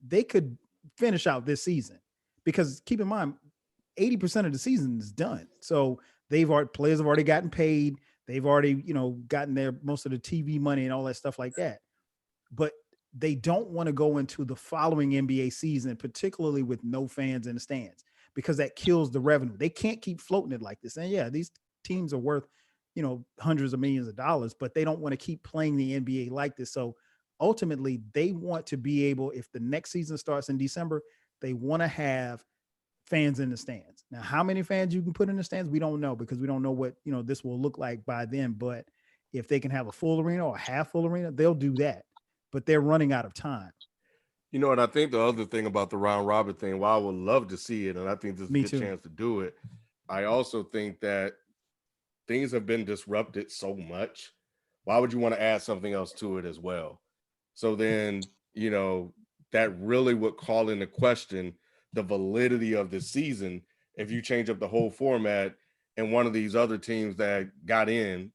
they could finish out this season, because keep in mind 80% of the season is done. So players have already gotten paid. They've already, gotten their most of the TV money and all that stuff like that. But they don't want to go into the following NBA season, particularly with no fans in the stands, because that kills the revenue. They can't keep floating it like this. And these teams are worth, hundreds of millions of dollars, but they don't want to keep playing the NBA like this. So ultimately they want to be able, if the next season starts in December, they want to have fans in the stands. Now, how many fans you can put in the stands, we don't know, because we don't know what, this will look like by then. But if they can have a full arena or a half full arena, they'll do that. But they're running out of time. And I think the other thing about the round robin thing, while I would love to see it, and I think this is a good chance to do it, I also think that things have been disrupted so much. Why would you want to add something else to it as well? So then, that really would call into question the validity of the season if you change up the whole format and one of these other teams that got in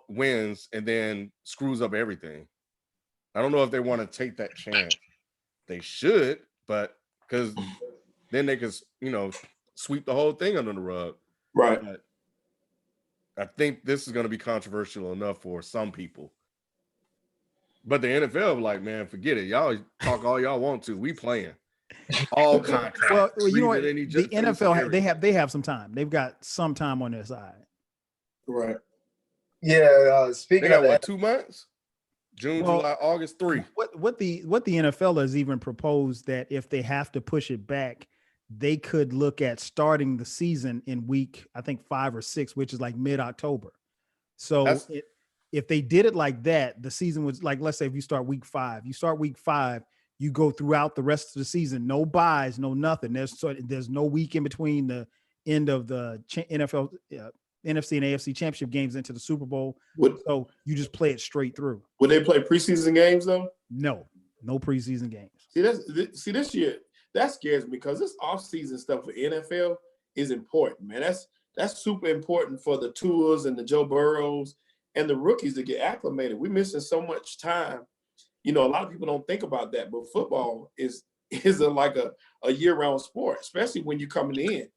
wins and then screws up everything. I don't know if they want to take that chance. They should, but because then they could, sweep the whole thing under the rug. Right. But I think this is going to be controversial enough for some people. But the NFL, like, man, forget it. Y'all talk all y'all want to. We playing all contact. Well, you know what? The NFL, they have some time. They've got some time on their side. Right. Yeah. Speaking they got of what, 2 months? June, July, August, 3. What the NFL has even proposed that if they have to push it back, they could look at starting the season in week, I think 5 or 6, which is like mid-October. So if they did it like that, the season was like, let's say if you start week 5, you go throughout the rest of the season, no buys, no nothing. There's no week in between the end of the NFL, NFC and AFC championship games into the Super Bowl. So you just play it straight through. Would they play preseason games though? No preseason games. See, this year that scares me because this offseason stuff for NFL is important, man. That's super important for the Tuas and the Joe Burrows and the rookies to get acclimated. We're missing so much time. A lot of people don't think about that, but football is like a year-round sport, especially when you're coming in.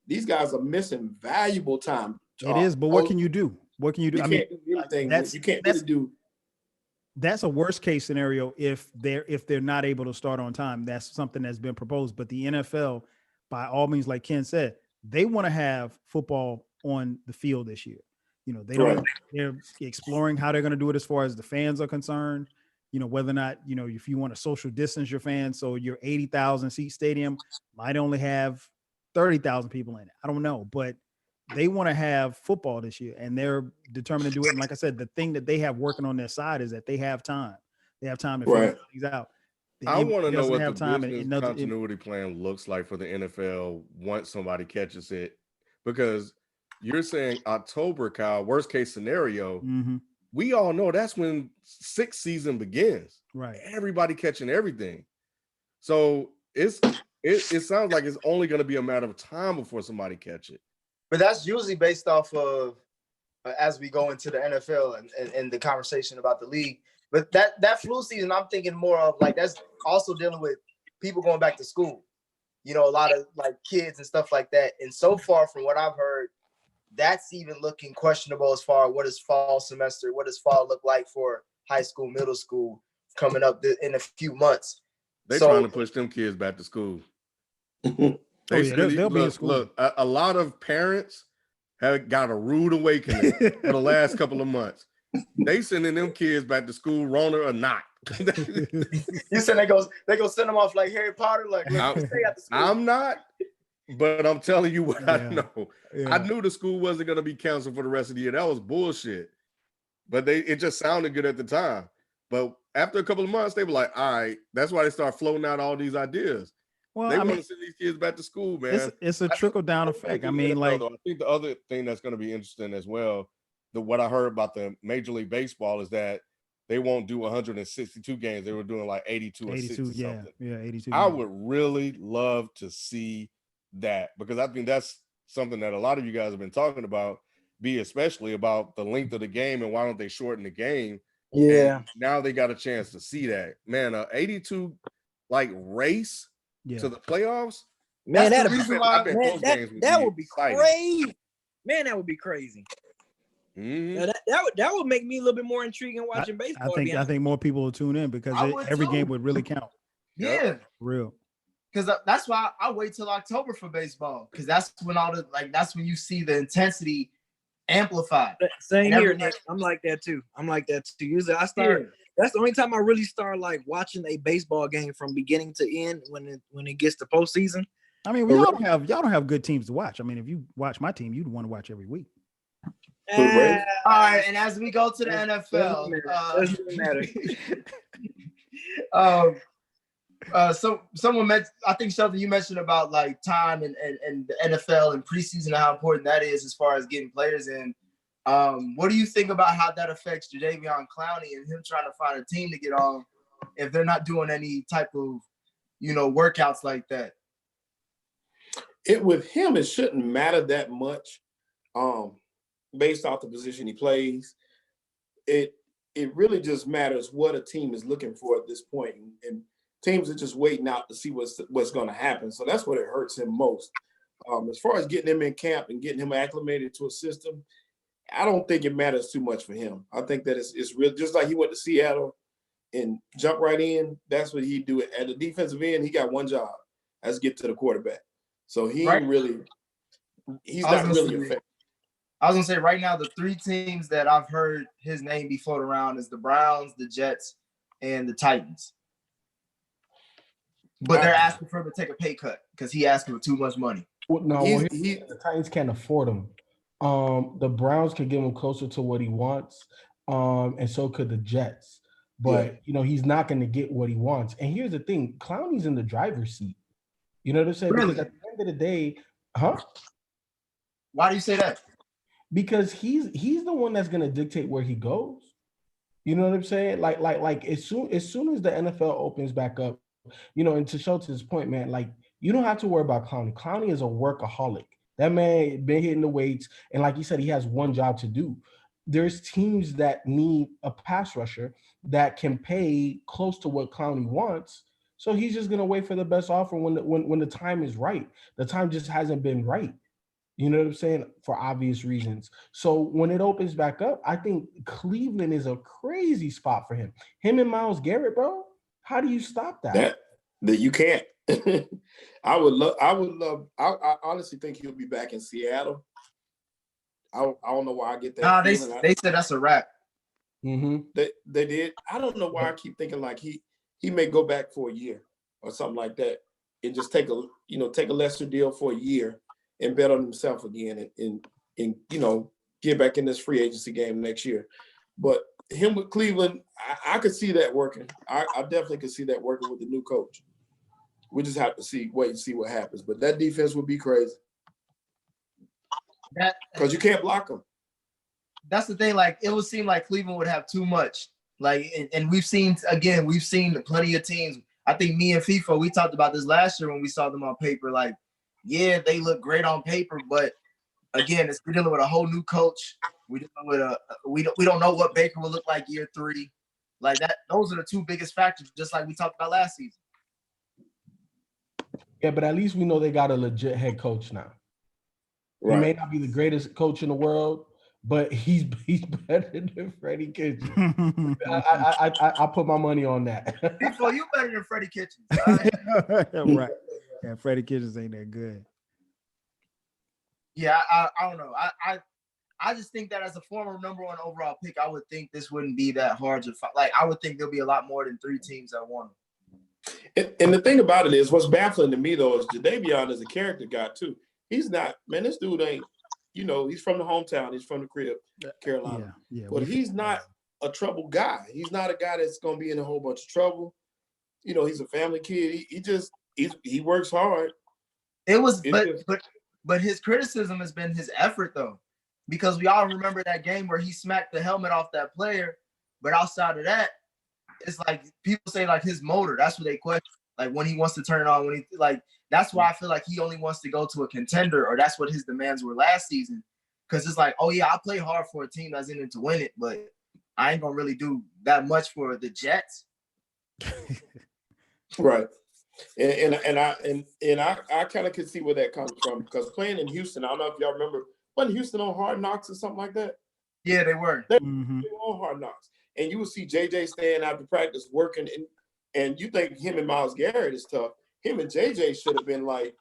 These guys are missing valuable time. It is, but what can you do? What can you do? You can't do anything. You can't really do. That's a worst case scenario if they're not able to start on time. That's something that's been proposed. But the NFL, by all means, like Ken said, they want to have football on the field this year. They're exploring how they're going to do it as far as the fans are concerned. Whether or not, if you want to social distance your fans, so your 80,000 seat stadium might only have 30,000 people in it. I don't know, but they want to have football this year and they're determined to do it. And like I said, the thing that they have working on their side is that they have time. They have time to figure things out. I want to know what the business continuity plan looks like for the NFL once somebody catches it, because you're saying October, Kyle, worst case scenario. Mm-hmm. We all know that's when 6th season begins. Right. Everybody catching everything. So it sounds like it's only going to be a matter of time before somebody catch it. But that's usually based off of as we go into the NFL and the conversation about the league. But that flu season, I'm thinking more of like that's also dealing with people going back to school. A lot of like kids and stuff like that. And so far from what I've heard, that's even looking questionable as far as what does fall look like for high school, middle school coming up in a few months. They're trying to push them kids back to school. They'll be in school. Look, a lot of parents have got a rude awakening for the last couple of months. They sending them kids back to school, Rona or not. You said they go send them off like Harry Potter, like stay at the school. I'm not, but I'm telling you what I know. Yeah. I knew the school wasn't going to be canceled for the rest of the year. That was bullshit. But it just sounded good at the time. But after a couple of months, they were like, all right, that's why they start floating out all these ideas. Well, they want to send these kids back to school, man. It's a trickle down effect. I mean, I think the other thing that's going to be interesting as well, what I heard about the Major League Baseball is that they won't do 162 games. They were doing like 82 or 60 something. Yeah, 82. I would really love to see that, because I think that's something that a lot of you guys have been talking about, especially about the length of the game and why don't they shorten the game. Yeah. And now they got a chance to see that. Man, 82 like race to the playoffs. Man, that would be exciting. crazy. Man, that would be crazy. Mm-hmm. That would make me a little bit more intriguing watching baseball. I think more people will tune in because every game would really count. Yeah, real. Because that's why I wait till October for baseball, because that's when that's when you see the intensity amplified. Same here, Nick. I'm like that too. Usually I start. Yeah. That's the only time I really start like watching a baseball game from beginning to end when it gets to postseason. I mean, y'all don't have good teams to watch. I mean, if you watch my team, you'd want to watch every week. All right, and as we go to the NFL, so someone mentioned, I think Shelton, you mentioned about like time and the NFL and preseason and how important that is as far as getting players in. What do you think about how that affects Jadeveon Clowney and him trying to find a team to get on if they're not doing any type of, workouts like that? With him, it shouldn't matter that much. based off the position he plays. It really just matters what a team is looking for at this point, and teams are just waiting out to see what's going to happen. So that's what it hurts him most. As far as getting him in camp and getting him acclimated to a system, I don't think it matters too much for him. I think that it's real. Just like he went to Seattle and jumped right in, that's what he'd do. At the defensive end, he got one job. That's get to the quarterback. So he's not really effective. I was gonna say right now, the three teams that I've heard his name be floated around is the Browns, the Jets, and the Titans. But they're asking for him to take a pay cut because he asking for too much money. The Titans can't afford him. The Browns could give him closer to what he wants, and so could the Jets. But he's not going to get what he wants. And here's the thing: Clowney's in the driver's seat. You know what I'm saying? Really? Because at the end of the day, Why do you say that? Because he's the one that's going to dictate where he goes. You know what I'm saying? Like as soon as the NFL opens back up, and to Schultz's point, man, like you don't have to worry about Clowney. Clowney is a workaholic. That man been hitting the weights, and like you said, he has one job to do. There's teams that need a pass rusher that can pay close to what Clowney wants. So he's just gonna wait for the best offer when the time is right. The time just hasn't been right. You know what I'm saying? For obvious reasons. So when it opens back up, I think Cleveland is a crazy spot for him. Him and Myles Garrett, bro. How do you stop that? That you can't. I honestly think he'll be back in Seattle. I don't know why I get that. Nah, they said that's a wrap. Mm-hmm. They did. I don't know why I keep thinking like he may go back for a year or something like that and just take a lesser deal for a year and bet on himself again and get back in this free agency game next year. But him with Cleveland, I could see that working. I definitely could see that working with the new coach. We just have to wait and see what happens. But that defense would be crazy. Because you can't block them. That's the thing. Like, it would seem like Cleveland would have too much. Like, and we've seen plenty of teams. I think me and FIFA, we talked about this last year when we saw them on paper. Like, yeah, they look great on paper, but again, we're dealing with a whole new coach. We're dealing with we don't know what Baker will look like year 3. Like that, those are the two biggest factors, just like we talked about last season. Yeah, but at least we know they got a legit head coach now. Right. He may not be the greatest coach in the world, but he's better than Freddie Kitchens. I put my money on that. So you better than Freddie Kitchens. Right. Yeah, Freddie Kitchens ain't that good. Yeah, I don't know. I just think that as a former number 1 overall pick, I would think this wouldn't be that hard to find. Like, I would think there'll be a lot more than 3 teams that want him. And the thing about it is, what's baffling to me though is Jadeveon is a character guy too. He's not, man. This dude ain't, he's from the hometown. He's from the crib, Carolina. Yeah. But he's not a trouble guy. He's not a guy that's gonna be in a whole bunch of trouble. He's a family kid. He works hard. But his criticism has been his effort though, because we all remember that game where he smacked the helmet off that player. But outside of that, it's like people say like his motor. That's what they question. Like when he wants to turn it on, that's why I feel like he only wants to go to a contender, or that's what his demands were last season. Because it's like, oh yeah, I play hard for a team that's in it to win it, but I ain't gonna really do that much for the Jets. Right. And I kind of could see where that comes from, because playing in Houston, I don't know if y'all remember, wasn't Houston on Hard Knocks or something like that? Yeah, they were. They were on Hard Knocks. And you would see JJ staying after practice working, and you think him and Myles Garrett is tough. Him and JJ should have been like,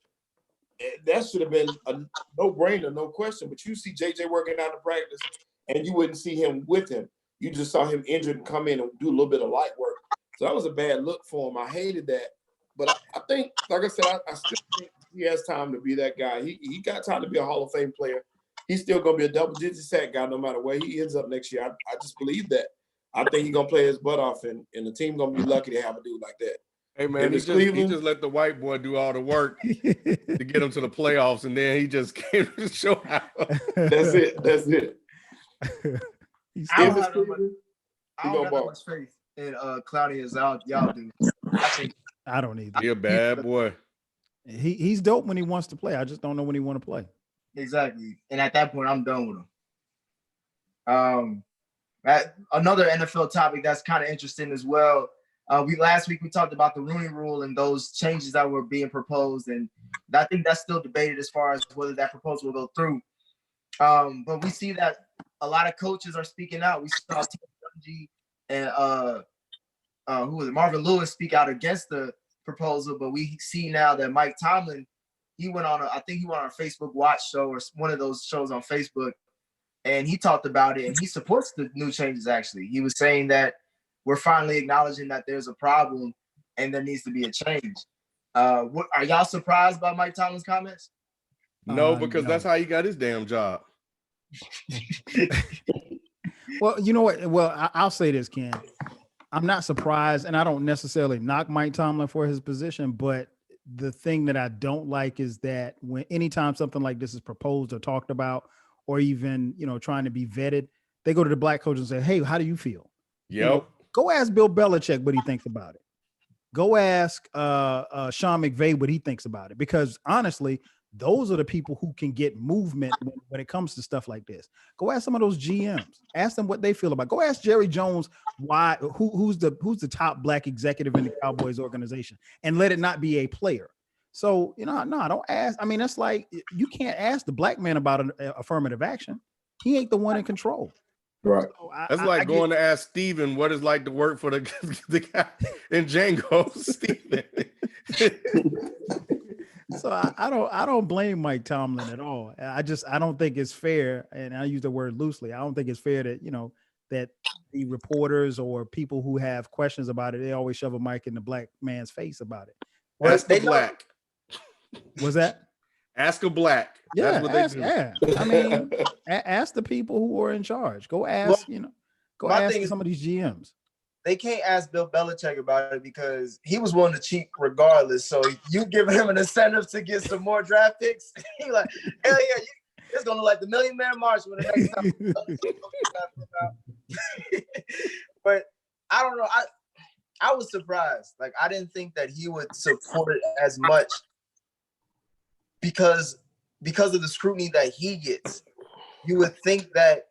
that should have been a no-brainer, no question. But you see JJ working out in practice, and you wouldn't see him with him. You just saw him injured and come in and do a little bit of light work. So that was a bad look for him. I hated that. But I think, like I said, I still think he has time to be that guy. He got time to be a Hall of Fame player. He's still going to be a double-digit sack guy no matter where he ends up next year. I just believe that. I think he's going to play his butt off, and the team going to be lucky to have a dude like that. Hey, man, he just let the white boy do all the work to get him to the playoffs, and then he just came to show out. That's it. I don't have that much faith in Clowney as y'all do. I don't either. He a bad boy. He's dope when he wants to play. I just don't know when he want to play. Exactly. And at that point, I'm done with him. Another NFL topic that's kind of interesting as well. Last week we talked about the Rooney Rule and those changes that were being proposed, and I think that's still debated as far as whether that proposal will go through. But we see that a lot of coaches are speaking out. We saw T. and who was it? Marvin Lewis speak out against the proposal, but we see now that Mike Tomlin, he went on a Facebook Watch show or one of those shows on Facebook, and he talked about it, and he supports the new changes. Actually, he was saying that we're finally acknowledging that there's a problem and there needs to be a change. Are y'all surprised by Mike Tomlin's comments? No, because no. that's how he got his damn job. Well, you know what? Well, I'll say this, Ken. I'm not surprised, and I don't necessarily knock Mike Tomlin for his position, but the thing that I don't like is that anytime something like this is proposed or talked about, or even, trying to be vetted, they go to the black coach and say, "Hey, how do you feel?" Yep. Go ask Bill Belichick what he thinks about it. Go ask Sean McVay what he thinks about it, because honestly, those are the people who can get movement when it comes to stuff like this. Go ask some of those GMs. Ask them what they feel about it. Go ask Jerry Jones who's the top black executive in the Cowboys organization, and let it not be a player. So, no, don't ask. I mean, that's like, you can't ask the black man about an affirmative action. He ain't the one in control. Right. So That's like going to ask Steven what it's like to work for the guy in Django. Steven. So I don't blame Mike Tomlin at all. I don't think it's fair, and I use the word loosely. I don't think it's fair that that the reporters or people who have questions about it, they always shove a mic in the black man's face about it. Ask a black. Was that? Ask a black. Yeah, That's what they do. Yeah. I mean, ask the people who are in charge. Go ask, ask some of these GMs. They can't ask Bill Belichick about it because he was willing to cheat regardless. So you giving him an incentive to get some more draft picks. He like, hell yeah, it's gonna look like the Million Man March when the next time. But I don't know. I was surprised. Like, I didn't think that he would support it as much because of the scrutiny that he gets. You would think that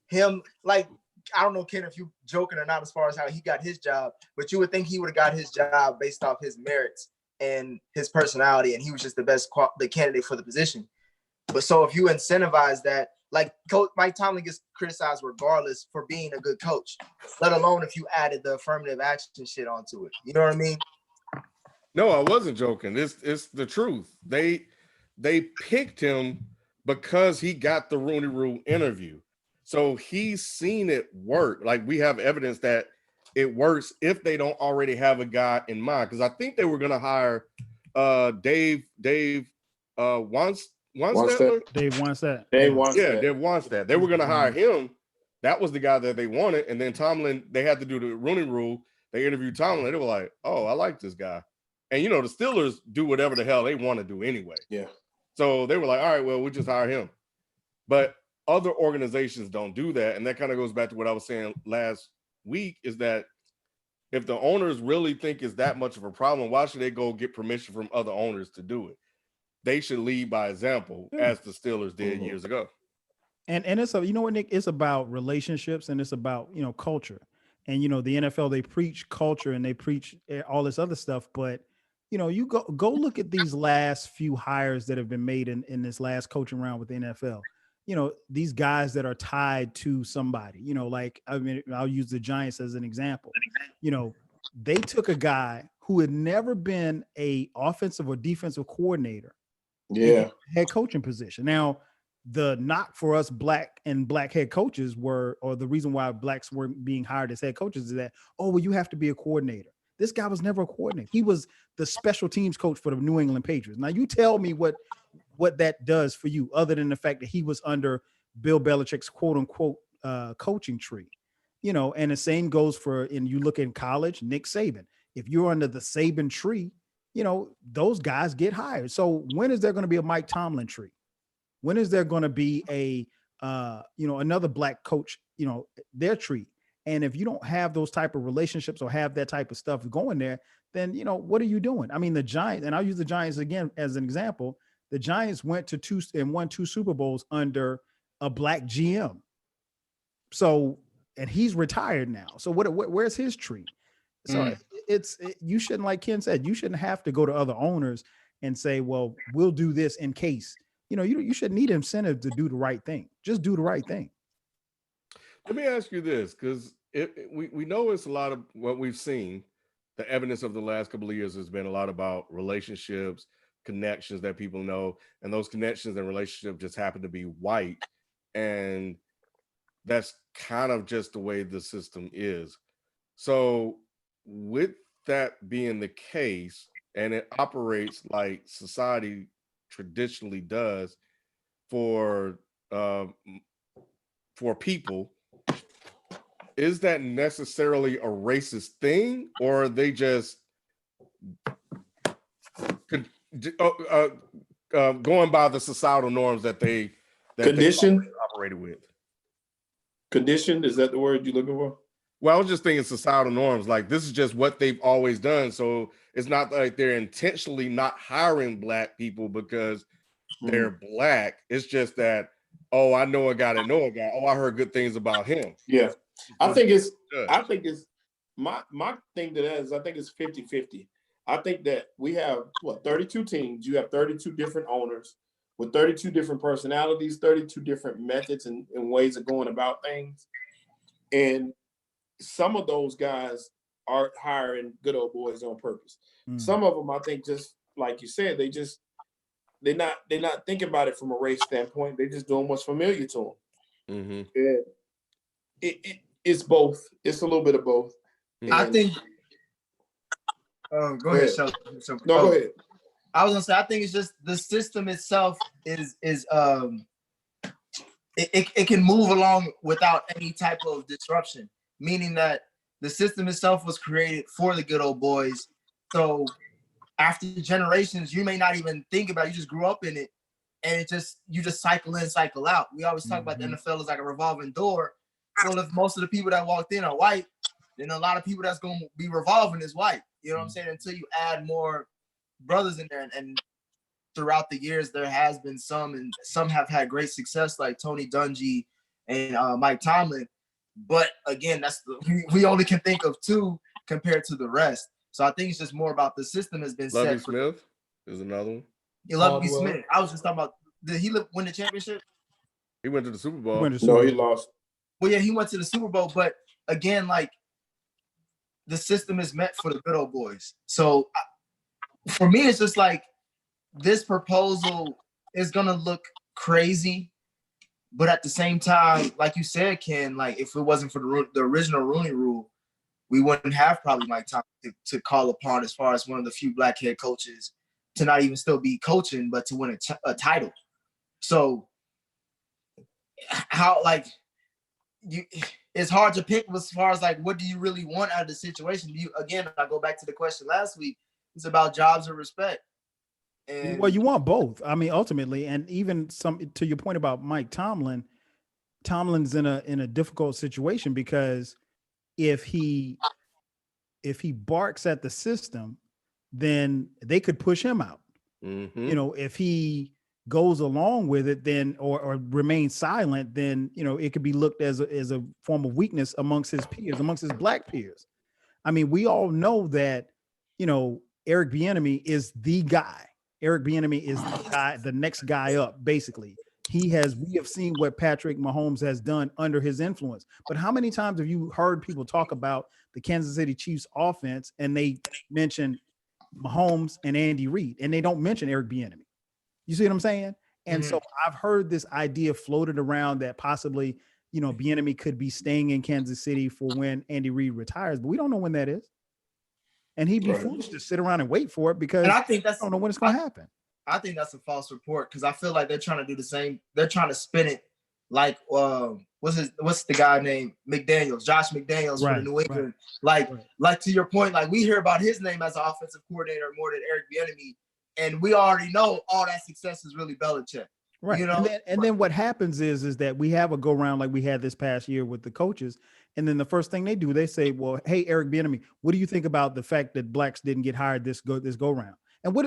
him, like, I don't know, Ken, if you joking or not as far as how he got his job, but you would think he would have got his job based off his merits and his personality, and he was just the candidate for the position. But so if you incentivize that, like Coach Mike Tomlin gets criticized regardless for being a good coach, let alone if you added the affirmative action shit onto it. You know what I mean? No, I wasn't joking. It's the truth. They picked him because he got the Rooney Rule interview. So he's seen it work. Like, we have evidence that it works if they don't already have a guy in mind. Because I think they were going to hire Dave Wannstedt. Dave Wannstedt. Dave Wannstedt. They were going to hire him. That was the guy that they wanted. And then Tomlin, they had to do the Rooney Rule. They interviewed Tomlin. They were like, "Oh, I like this guy." And the Steelers do whatever the hell they want to do anyway. Yeah. So they were like, "All right, well, we'll just hire him." But other organizations don't do that. And that kind of goes back to what I was saying last week, is that if the owners really think it's that much of a problem, why should they go get permission from other owners to do it? They should lead by example, as the Steelers did years ago. And it's Nick, it's about relationships, and it's about, culture. And, the NFL, they preach culture and they preach all this other stuff. But, you go look at these last few hires that have been made in this last coaching round with the NFL. These guys that are tied to somebody, I'll use the Giants as an example. They took a guy who had never been a offensive or defensive coordinator. Yeah. Head coaching position. Now, the knock for us black head coaches or the reason why blacks were being hired as head coaches is that, you have to be a coordinator. This guy was never a coordinator. He was the special teams coach for the New England Patriots. Now, you tell me what that does for you, other than the fact that he was under Bill Belichick's quote unquote coaching tree, and the same goes and you look in college, Nick Saban. If you're under the Saban tree, those guys get hired. So when is there going to be a Mike Tomlin tree? When is there going to be another black coach, their tree? And if you don't have those type of relationships or have that type of stuff going there, then, what are you doing? I mean, the Giants, and I'll use the Giants again as an example. The Giants won 2 Super Bowls under a black GM. So, and he's retired now. So where's his tree? So you shouldn't, like Ken said, you shouldn't have to go to other owners and say, well, we'll do this in case. You shouldn't need incentive to do the right thing. Just do the right thing. Let me ask you this, because we know it's a lot of what we've seen. The evidence of the last couple of years has been a lot about relationships, connections that people know, and those connections and relationships just happen to be white. And that's kind of just the way the system is. So with that being the case, and it operates like society traditionally does for people, is that necessarily a racist thing, or are they just going by the societal norms that they operated with? Conditioned, is that the word you're looking for? Well, I was just thinking societal norms. Like, this is just what they've always done. So it's not like they're intentionally not hiring Black people because they're Black. It's just that, oh, I know a guy that know a guy. Oh, I heard good things about him. Yeah. I think it's my thing to that is I think it's 50-50. I think that we have 32 teams. You have 32 different owners with 32 different personalities, 32 different methods and ways of going about things. And some of those guys are hiring good old boys on purpose. Some of them, I think, just like you said, they're not thinking about it from a race standpoint. They're just doing what's familiar to them. And it's both. It's a little bit of both. I think. Go ahead, Shelton. No, go ahead. I was gonna say, I think it's just the system itself is it can move along without any type of disruption, meaning that the system itself was created for the good old boys. So after generations, you may not even think about it, you just grew up in it, and you just cycle in, cycle out. We always talk about the NFL as like a revolving door. Well, if most of the people that walked in are white, then a lot of people that's going to be revolving is white. You know what I'm saying? Until you add more brothers in there, and throughout the years, there has been some, and some have had great success, like Tony Dungy and Mike Tomlin. But again, we only can think of two compared to the rest. So I think it's just more about the system has been Lovie set. Smith is another one. Yeah, Lovie Smith. I was just talking about, did he win the championship? He went to the Super Bowl. No, he lost. Well, yeah, he went to the Super Bowl, but again, like, the system is meant for the good old boys. So for me, it's just like, this proposal is going to look crazy, but at the same time, like you said, Ken, like, if it wasn't for the original Rooney Rule, we wouldn't have probably Mike Tomlin to call upon as far as one of the few Black head coaches to not even still be coaching, but to win a title. So how, like, it's hard to pick as far as like, what do you really want out of the situation? Again, I go back to the question last week. It's about jobs and respect. And well, you want both. I mean, ultimately, and even to your point about Mike Tomlin, Tomlin's in a difficult situation because if he barks at the system, then they could push him out. If he goes along with it, then or remains silent, then it could be looked as a form of weakness amongst his peers, amongst his Black peers. I mean, we all know that Eric Bieniemy is the guy. Eric Bieniemy is the guy, the next guy up. Basically, we have seen what Patrick Mahomes has done under his influence. But how many times have you heard people talk about the Kansas City Chiefs offense and they mention Mahomes and Andy Reid, and they don't mention Eric Bieniemy? You see what I'm saying? And so I've heard this idea floated around that possibly, Bieniemy could be staying in Kansas City for when Andy Reid retires, but we don't know when that is. And he'd be foolish to sit around and wait for it because I don't know when it's going to happen. I think that's a false report because I feel like they're trying to do the same. They're trying to spin it like, what's the guy named McDaniels, Josh McDaniels for the New England. Like to your point, like we hear about his name as an offensive coordinator more than Eric Bieniemy. And we already know all that success is really Belichick. Right. And then what happens is that we have a go round like we had this past year with the coaches. And then the first thing they do, they say, well, hey, Eric Bieniemy, what do you think about the fact that Blacks didn't get hired this go round? And what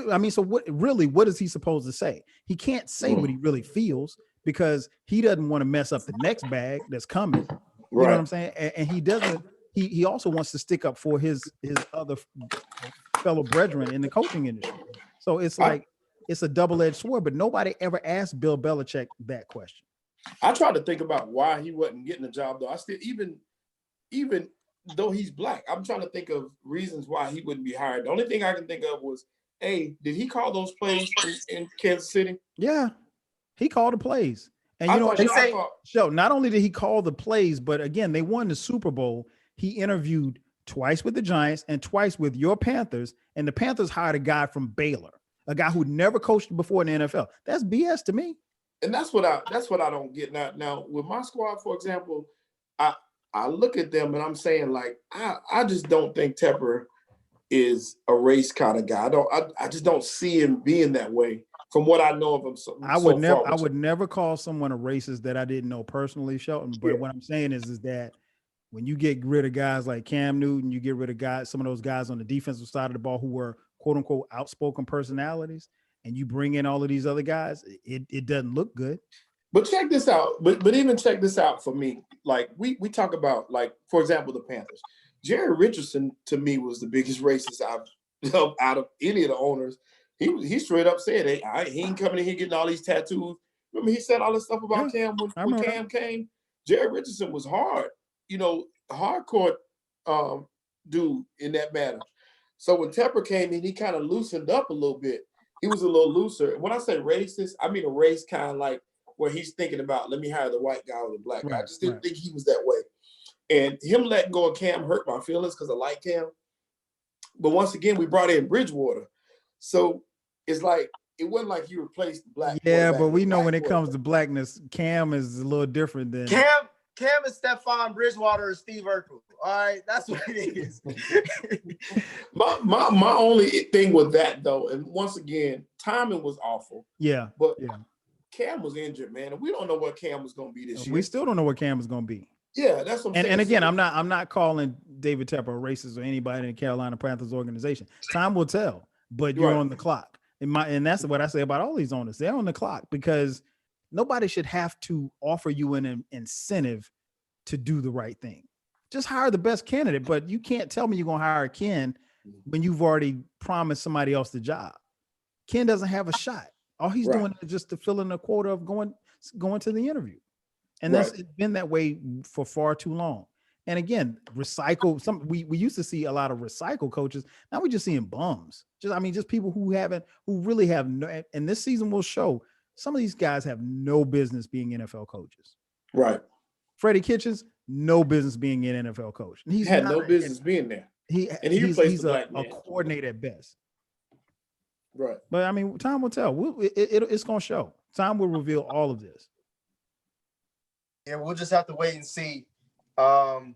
is he supposed to say? He can't say what he really feels because he doesn't want to mess up the next bag that's coming. You know what I'm saying? And he doesn't. He also wants to stick up for his other fellow brethren in the coaching industry. So it's like it's a double-edged sword. But nobody ever asked Bill Belichick that question. I tried to think about why he wasn't getting the job, though. I still, even though he's black, I'm trying to think of reasons why he wouldn't be hired. The only thing I can think of was, hey, did he call those plays in Kansas City? Yeah, he called the plays. And you know what? So not only did he call the plays, but again, they won the Super Bowl. He interviewed twice with the Giants and twice with your Panthers, and the Panthers hired a guy from Baylor, a guy who never coached before in the NFL. That's BS to me. And that's what I don't get now. Now with my squad, for example, I look at them and I'm saying, like, I just don't think Tepper is a race kind of guy. I just don't see him being that way from what I know of him. I would never call someone a racist that I didn't know personally, Shelton. But what I'm saying is that when you get rid of guys like Cam Newton, you get rid of some of those guys on the defensive side of the ball who were quote unquote outspoken personalities, and you bring in all of these other guys, it doesn't look good. But check this out. But even check this out for me. Like we talk about, like, for example, the Panthers. Jerry Richardson to me was the biggest racist out of any of the owners. He straight up said, "Hey, he ain't coming in here getting all these tattoos." Remember, he said all this stuff about Cam when Cam came. Jerry Richardson was hardcore dude in that matter. So when Tepper came in, he kind of loosened up a little bit. He was a little looser. When I say racist, I mean a race kind of like where he's thinking about, let me hire the white guy or the black guy. I just didn't think he was that way. And him letting go of Cam hurt my feelings because I like Cam. But once again, we brought in Bridgewater. So it's like, it wasn't like you replaced the black. Yeah, but we know when it comes to blackness, Cam is a little different than Cam is Stephon Bridgewater or Steve Urkel. All right, that's what it is. my only thing with that, though, and once again, timing was awful. Yeah, but Cam was injured, man, and we don't know what Cam was going to be this year. We still don't know what Cam is going to be. Yeah, that's what I'm saying. And again, I'm not calling David Tepper a racist or anybody in the Carolina Panthers organization. Time will tell, but you're on the clock. And that's what I say about all these owners. They're on the clock because nobody should have to offer you an incentive to do the right thing. Just hire the best candidate, but you can't tell me you're going to hire Ken when you've already promised somebody else the job. Ken doesn't have a shot. All he's doing is just to fill in a quota of going to the interview. And it's been that way for far too long. And again, we used to see a lot of recycle coaches. Now we're just seeing bums. Just people who really have no, and this season will show some of these guys have no business being NFL coaches. Right. Freddie Kitchens, no business being an NFL coach. He had no business being there. He's a coordinator at best. Right. But time will tell. It's going to show. Time will reveal all of this. Yeah, we'll just have to wait and see. I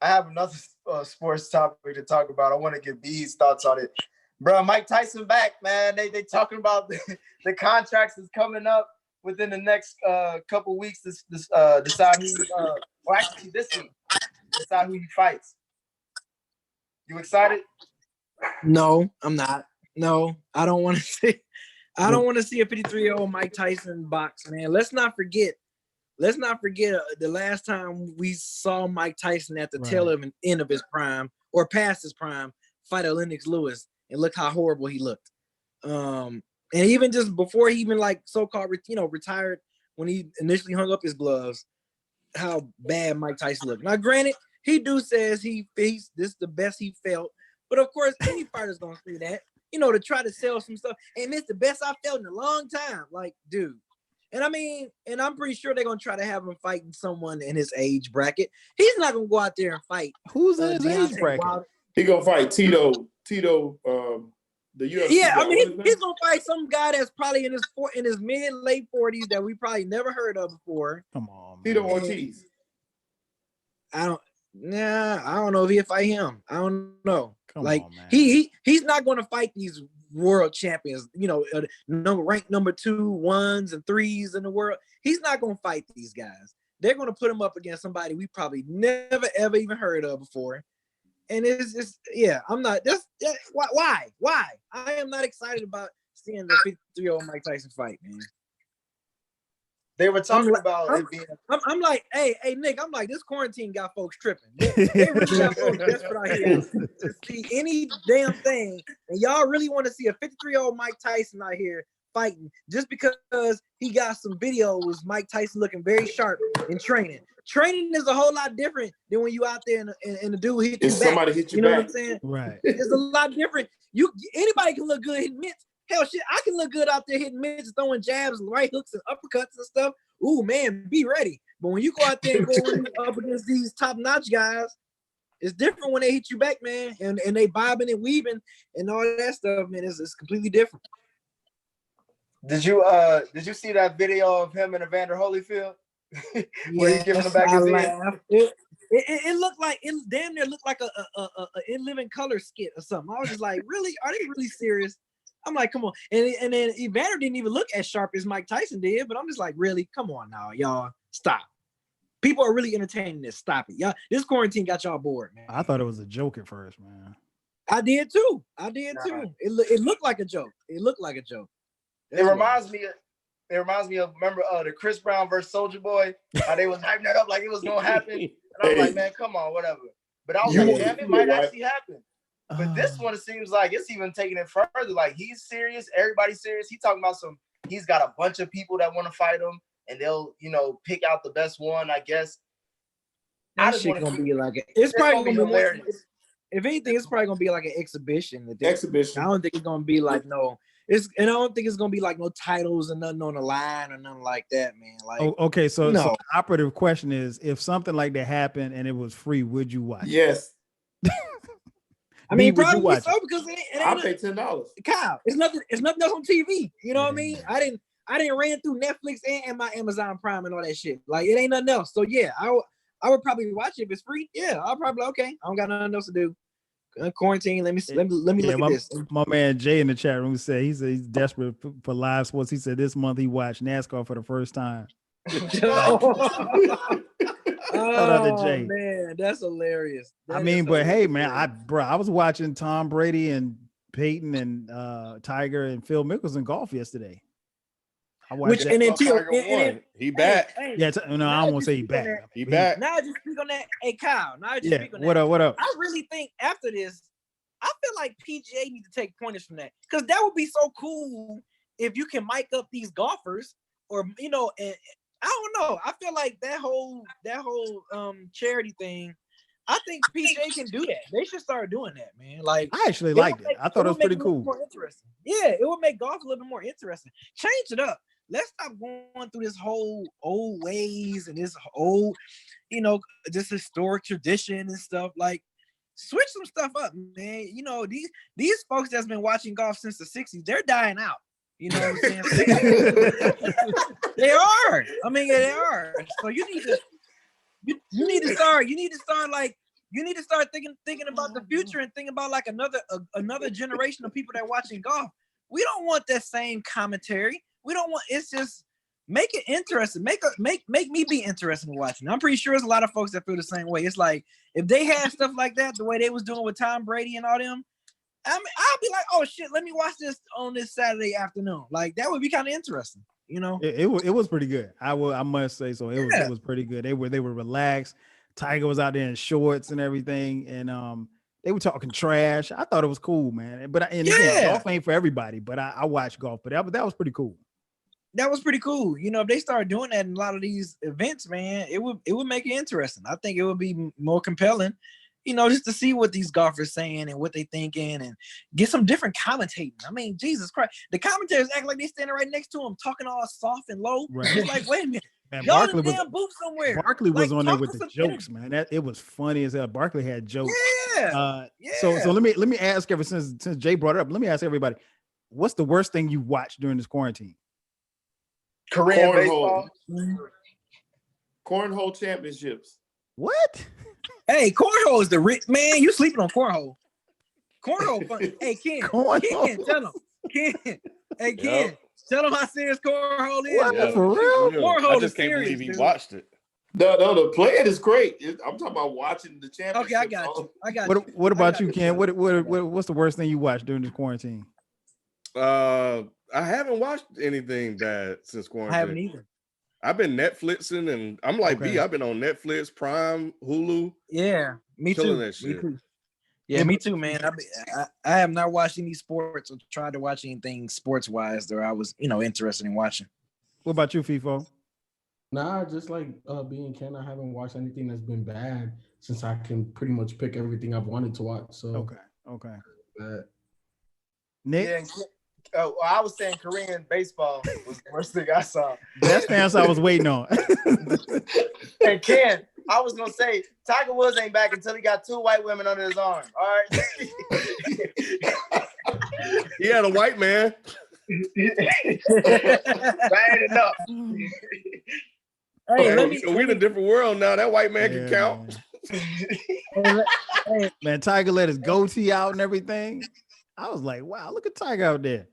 have another sports topic to talk about. I want to get B's thoughts on it. Bro, Mike Tyson back, man. They talking about the contracts is coming up within the next couple weeks to decide who, this week, decide who he fights. You excited? No, I'm not. No, I don't want to see. I don't want to see a 53-year-old Mike Tyson box, man. Let's not forget the last time we saw Mike Tyson at the tail end of his prime or past his prime fight a Lennox Lewis, and look how horrible he looked. And even just before he even so-called retired, when he initially hung up his gloves, how bad Mike Tyson looked. Now, granted, he says this is the best he felt, but of course, any fighter's gonna say that, to try to sell some stuff. And it's the best I felt in a long time. Like, dude. And I'm pretty sure they're gonna try to have him fighting someone in his age bracket. He's not gonna go out there and fight. Who's in his age bracket? He gonna fight Tito, the UFC. Yeah, he's gonna fight some guy that's probably in his late 40s that we probably never heard of before. Come on, man. Tito Ortiz. I don't know if he'll fight him. I don't know. Come on, man. He's not gonna fight these world champions, ranked number 2, 1s and 3s in the world. He's not going to fight these guys. They're going to put him up against somebody we probably never, ever even heard of before. And it's just, I'm not, why? I am not excited about seeing the 53-year-old Mike Tyson fight, man. They were talking about it being. I'm like, hey, Nick, I'm like, this quarantine got folks tripping. They really got folks desperate out here to see any damn thing. And y'all really want to see a 53-year-old Mike Tyson out here fighting just because he got some videos, Mike Tyson looking very sharp in training. Training is a whole lot different than when you out there and the dude hit you back. Somebody hit you know back. what I'm saying? Right. It's a lot different. Anybody can look good hitting mitts. Hell, shit, I can look good out there hitting mitts, throwing jabs, right hooks, and uppercuts and stuff. Ooh, man, be ready. But when you go out there and go up against these top-notch guys, it's different when they hit you back, man, and they bobbing and weaving and all that stuff, man. It's completely different. Did you see that video of him and Evander Holyfield? Where he's giving him back his hand? It looked like it damn near looked like a In Living Color skit or something. I was just like, really? Are they really serious? I'm like, come on. And then Evander didn't even look as sharp as Mike Tyson did, but I'm just like, really? Come on now, y'all. Stop. People are really entertaining this. Stop it. Y'all, this quarantine got y'all bored, man. I thought it was a joke at first, man. I did too. It looked like a joke. It looked like a joke. It reminds me of remember the Chris Brown versus Soulja Boy, how they was hyping that up like it was gonna happen. And I'm like, man, come on, whatever. But I was like, damn, it might actually happen. But this one, it seems like it's even taking it further. Like, he's serious, everybody's serious. He's talking about he's got a bunch of people that want to fight him, and they'll, pick out the best one, I guess. That shit gonna be like it's probably gonna be hilarious. If anything, it's probably gonna be like an exhibition. Exhibition. I don't think it's gonna be like and I don't think it's gonna be like no titles and nothing on the line or nothing like that, man. Like, okay, so the operative question is, if something like that happened and it was free, would you watch? Yes. I mean, probably so, because it ain't I'll pay $10. Kyle, it's nothing else on TV. You know what I mean? I didn't ran through Netflix and my Amazon Prime and all that shit. Like, it ain't nothing else. So yeah, I would probably watch it if it's free. Yeah, I'll probably okay. I don't got nothing else to do. Quarantine. Let me look at this. My man Jay in the chat room said he's desperate for live sports. He said this month he watched NASCAR for the first time. Oh man, that's hilarious. But hey, man, I was watching Tom Brady and Peyton and Tiger and Phil Mickelson golf yesterday. I watched he back. Hey, yeah, I don't want to say he back. He back. Now I just speak on that. Hey Kyle, now I just speak on that. What up? I really think after this, I feel like PGA needs to take pointers from that, because that would be so cool if you can mic up these golfers, or and I don't know. I feel like that whole charity thing. I think PGA can do that. They should start doing that, man. Like, I actually liked it. I thought it was pretty cool. More interesting. Yeah, it would make golf a little bit more interesting. Change it up. Let's stop going through this whole old ways and this old, this historic tradition and stuff. Like, switch some stuff up, man. These folks that's been watching golf since the 60s, they're dying out. You know what I'm saying? They are. I mean, they are. So you need to start thinking about the future and thinking about like another generation of people that are watching golf. We don't want that same commentary. We don't want. It's just make it interesting. Make me be interested in watching. I'm pretty sure there's a lot of folks that feel the same way. It's like if they had stuff like that, the way they was doing with Tom Brady and all them, I mean, I'll be like, oh shit, let me watch this on this Saturday afternoon. Like, that would be kind of interesting, It was pretty good. I must say so. It was pretty good. They were relaxed. Tiger was out there in shorts and everything, and they were talking trash. I thought it was cool, man. But again, golf ain't for everybody. But I watch golf. But that was pretty cool. That was pretty cool. If they start doing that in a lot of these events, man, it would make it interesting. I think it would be more compelling, just to see what these golfers saying and what they thinking and get some different commentating. I mean, Jesus Christ, the commentators act like they standing right next to them, talking all soft and low. Right. It's like, wait a minute. Man, y'all in the damn booth somewhere. Barkley was on there with the jokes, man. It was funny as hell. Barkley had jokes. Yeah. So let me ask since Jay brought it up, let me ask everybody, what's the worst thing you watched during this quarantine? Korean baseball. Cornhole championships. What? Hey, cornhole is the rich man. You sleeping on cornhole? Cornhole fun. Hey, Ken, tell him. Ken, hey Ken, tell him how serious cornhole is. What, for real? Cornhole I just can't believe he watched it. No, the playing is great. I'm talking about watching the championship. Okay, I got you. What about you, Ken? What's the worst thing you watched during this quarantine? I haven't watched anything bad since quarantine. I haven't either. I've been Netflixing, and I'm like Okay. B. I've been on Netflix, Prime, Hulu. Yeah, me Killing too. that shit. Me too. Yeah, me too, man. I have not watched any sports or tried to watch anything sports wise that I was, interested in watching. What about you, FIFO? Nah, just like being Ken, I haven't watched anything that's been bad since I can pretty much pick everything I've wanted to watch. So Okay. bad. Nick, Yeah, well, I was saying Korean baseball was the worst thing I saw. that's the answer I was waiting on. And Ken, I was gonna say Tiger Woods ain't back until he got 2 white women under his arm. All right. He had a white man. That ain't enough. Hey, We in a different world now. That white man can count. Man, Tiger let his goatee out and everything. I was like, wow, look at Tiger out there.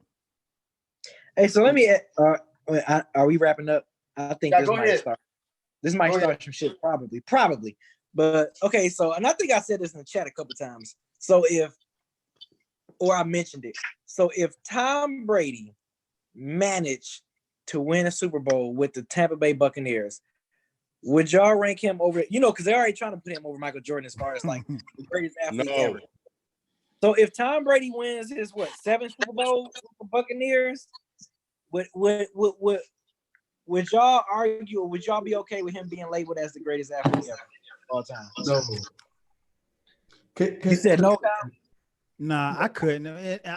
Hey, so let me. Are we wrapping up? I think Yeah, this go might ahead. start. This might Go start ahead. some shit, probably. But okay, so and I think I said this in the chat a couple times. So I mentioned it. So if Tom Brady managed to win a Super Bowl with the Tampa Bay Buccaneers, would y'all rank him over? Because they're already trying to put him over Michael Jordan as far as like the greatest athlete ever. So if Tom Brady wins his 7th Super Bowl with the Buccaneers, would y'all argue, or would y'all be okay with him being labeled as the greatest athlete ever all time? No. You said no, Kyle? Nah, I couldn't.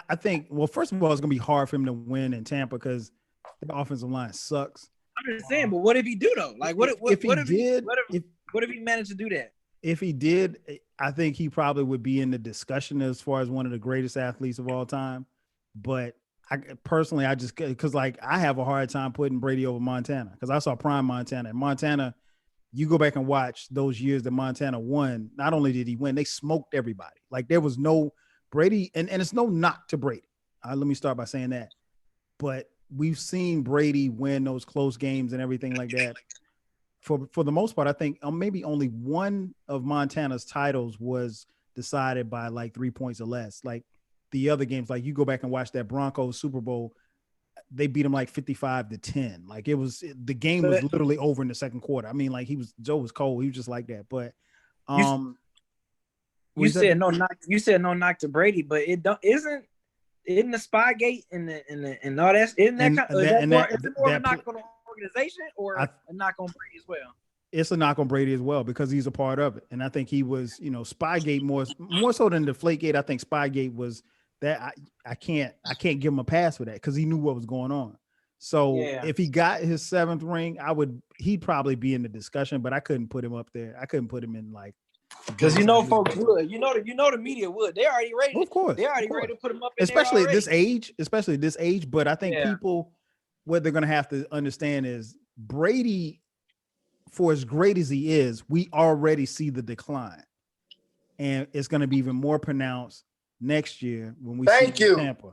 I think, well, first of all, it's going to be hard for him to win in Tampa because the offensive line sucks. I'm just saying, but what if he do though? Like, what if he managed to do that? If he did, I think he probably would be in the discussion as far as one of the greatest athletes of all time. But I personally, because like I have a hard time putting Brady over Montana because I saw prime Montana. And Montana, you go back and watch those years that Montana won. Not only did he win, they smoked everybody. Like there was no Brady, and it's no knock to Brady. Let me start by saying that. But we've seen Brady win those close games and everything like that. For the most part, I think maybe only one of Montana's titles was decided by like 3 points or less. Like the other games, like you go back and watch that Broncos Super Bowl, they beat him like 55-10. Like the game was literally over in the second quarter. I mean, like Joe was cold. He was just like that. But you said no knock. You said no knock to Brady, but isn't the Spygate and all that? Isn't that is it more of a knock on the organization or a knock on Brady as well? It's a knock on Brady as well because he's a part of it, and I think he was, Spygate more so than Deflategate. I think Spygate was that I can't give him a pass for that because he knew what was going on. So if he got his 7th ring, he'd probably be in the discussion, but I couldn't put him up there. I couldn't put him in like. Because folks would, the media would. They already ready. Of course, they already ready to put him up. In especially there at this age. But I think people, what they're gonna have to understand is Brady, for as great as he is, we already see the decline, and it's gonna be even more pronounced next year when we see Tampa.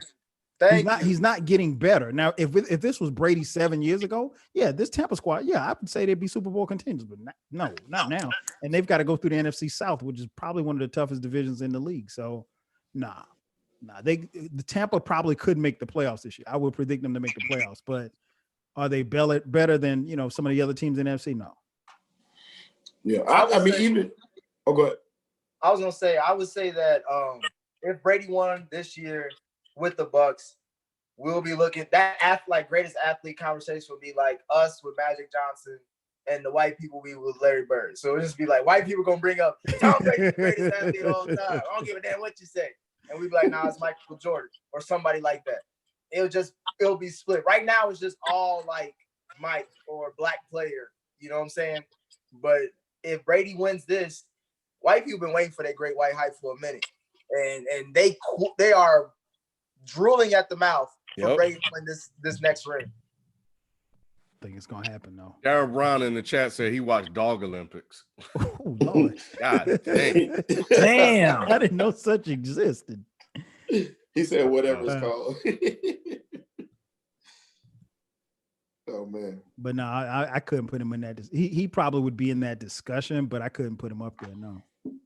He's not getting better. Now, if this was Brady 7 years ago, this Tampa squad, I would say they'd be Super Bowl contenders, but not now. And they've got to go through the NFC South, which is probably one of the toughest divisions in the league. So, the Tampa probably could make the playoffs this year. I would predict them to make the playoffs, but are they better than some of the other teams in the NFC? No. Yeah, I mean, even. Oh, go ahead. I would say that if Brady won this year with the Bucks, we'll be looking that greatest athlete conversation will be like us with Magic Johnson and the white people we with Larry Bird. So it'll just be like white people gonna bring up Tom Brady, the greatest athlete of all time. I don't give a damn what you say. And we'd be like, it's Michael Jordan or somebody like that. It'll be split. Right now it's just all like Mike or black player. You know what I'm saying? But if Brady wins this, white people been waiting for that great white hype for a minute. And they are drooling at the mouth for Brady to win this next ring. I think it's gonna happen though. Darren Brown in the chat said he watched Dog Olympics. Oh Lord. God dang. Damn. I didn't know such existed. He said whatever it's called. Oh man. But no, I couldn't put him in that. He probably would be in that discussion, but I couldn't put him up there. No.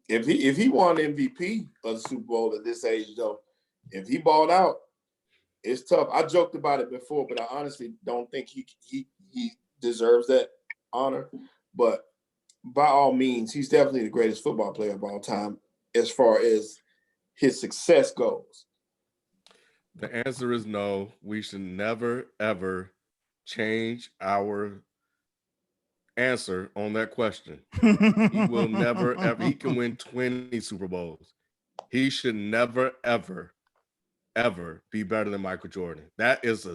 If he won MVP of the Super Bowl at this age, though, if he balled out, it's tough. I joked about it before, but I honestly don't think he deserves that honor. But by all means, he's definitely the greatest football player of all time as far as his success goes. The answer is no. We should never, ever change our answer on that question. He will never, ever. He can win 20 Super Bowls. He should never, ever, ever be better than Michael Jordan. That is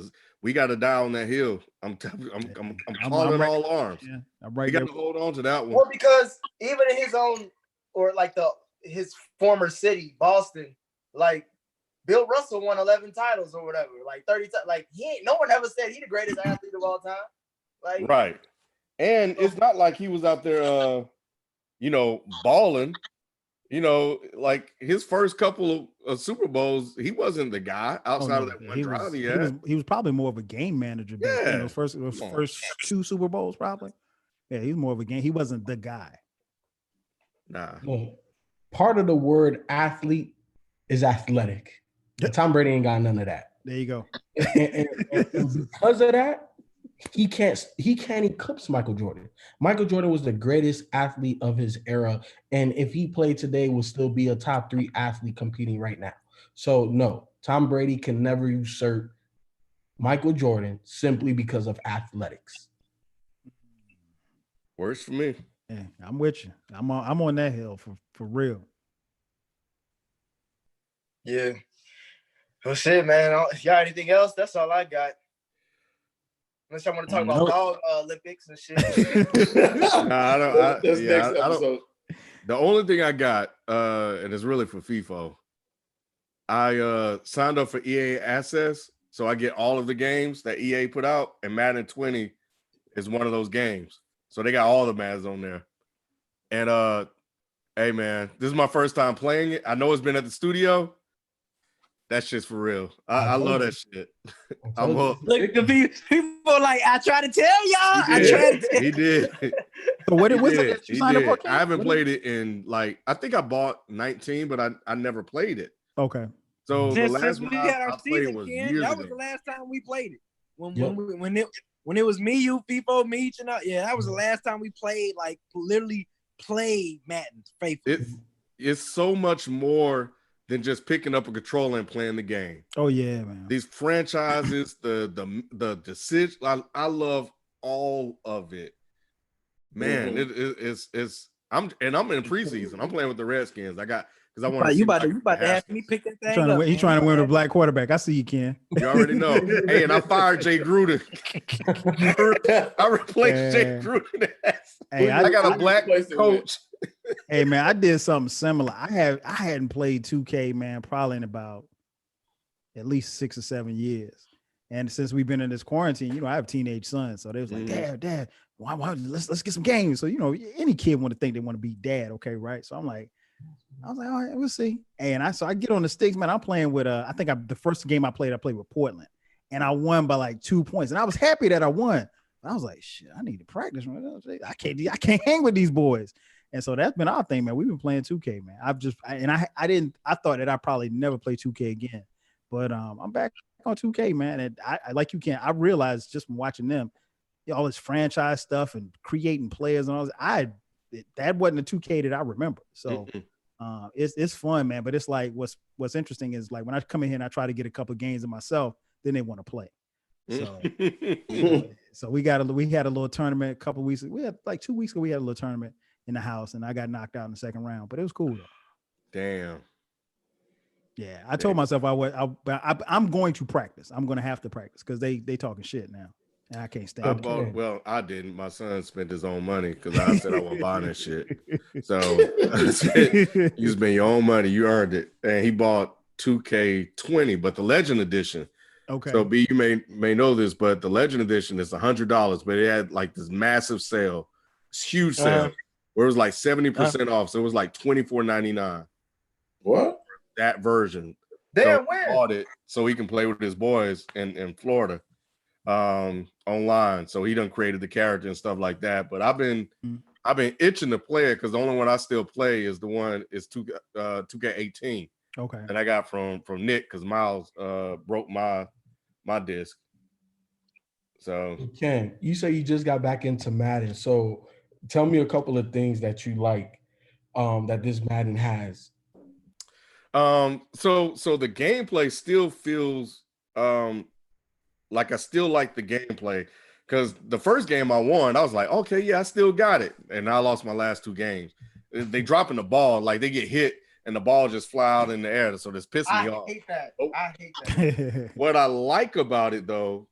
we got to die on that hill. I'm calling all arms. Yeah, I'm right We got there. to hold on to that one. Well, because even in his own or like his former city, Boston, like Bill Russell won 11 titles or whatever, like 30 times. Like no one ever said he the greatest athlete of all time. Like Right. And it's not like he was out there balling. Like his first couple of Super Bowls, he wasn't the guy outside of that one drive he had. He was probably more of a game manager back then. Those first 2 Super Bowls, probably. Yeah, he was more of a game. He wasn't the guy. Nah. Well, part of the word athlete is athletic. Tom Brady ain't got none of that. There you go. And because of that, he can't eclipse Michael Jordan. Michael Jordan was the greatest athlete of his era, and if he played today, would still be a top 3 athlete competing right now. So no, Tom Brady can never usurp Michael Jordan simply because of athletics. Works for me. Yeah, I'm with you. I'm on that hill for real. Yeah. Well, shit, man. Y'all anything else? That's all I got. Unless I want to talk about dog Olympics and shit. Nah, I don't. That's next I episode. don't. The only thing I got, and it's really for FIFO, I signed up for EA Access, so I get all of the games that EA put out, and Madden 20 is one of those games. So they got all the Mads on there. And hey man, this is my first time playing it. I know it's been at the studio. That shit's for real. I love that shit. I'm hooked. Look, the people like, I try to tell y'all. He did. So what He was did. it? He did. I haven't played it in I think I bought 19, but I never played it. Okay. So the last Since we one had I our played season, was Ken, years that ago. was the last time we played it. When it was me, you, FIFO, me, and out. Yeah, that was the last time we played. Like literally played Madden faithfully. It's so much more than just picking up a controller and playing the game. Oh yeah, man. These franchises, the decision, I love all of it. Man, I'm in preseason. I'm playing with the Redskins. Because I want to. You about to have me pick that thing up. He's trying to win with a black quarterback. I see you, Ken. You already know. Hey, and I fired Jay Gruden. I replaced Jay Gruden. Hey, I got a black coach. Hey man, I did something similar. I hadn't played 2K, man, probably in about at least 6 or 7 years. And since we've been in this quarantine, I have teenage sons, so they was like, Dad, why let's get some games. So any kid want to think they want to be dad, okay, right? So I was like, all right, we'll see. And I get on the sticks, man. I'm playing with I think the first game I played with Portland, and I won by like 2 points, and I was happy that I won. I was like, shit, I need to practice. I can't hang with these boys. And so that's been our thing, man. We've been playing 2K, man. I thought that I probably never play 2K again, but I'm back on 2K, man. And I like you can. I realized just from watching them, all this franchise stuff and creating players and all this. That wasn't the 2K that I remember. So it's fun, man. But it's like what's interesting is like when I come in here and I try to get a couple of games of myself, then they want to play. So, so we had a little tournament a couple of weeks. We had like 2 weeks ago. We had a little tournament in the house, and I got knocked out in the second round, but it was cool though. Damn. Yeah, I told myself I'm going to practice. I'm going to have to practice because they talking shit now, and I can't stand it. Well, I didn't. My son spent his own money because I said I wasn't buying that shit. So I said, you spend your own money, you earned it, and he bought 2K20, but the Legend Edition. Okay. So B, you may know this, but the Legend Edition is $100, but it had like this massive sale, it's huge sale, where it was like 70% off. So it was like $24.99. What? That version. Damn, so where? Bought it so he can play with his boys in Florida, online. So he done created the character and stuff like that. But I've been itching to play it because the only one I still play is 2K18. Okay. And I got from Nick because Miles broke my disc. So Ken, you say you just got back into Madden. So tell me a couple of things that you like that this Madden has. so the gameplay still feels like I still like the gameplay, because the first game I won, I was like, okay, yeah, I still got it. And I lost my last 2 games. They dropping the ball, like they get hit and the ball just fly out in the air. So this pissing me off. I hate that. Oh. I hate that. What I like about it though,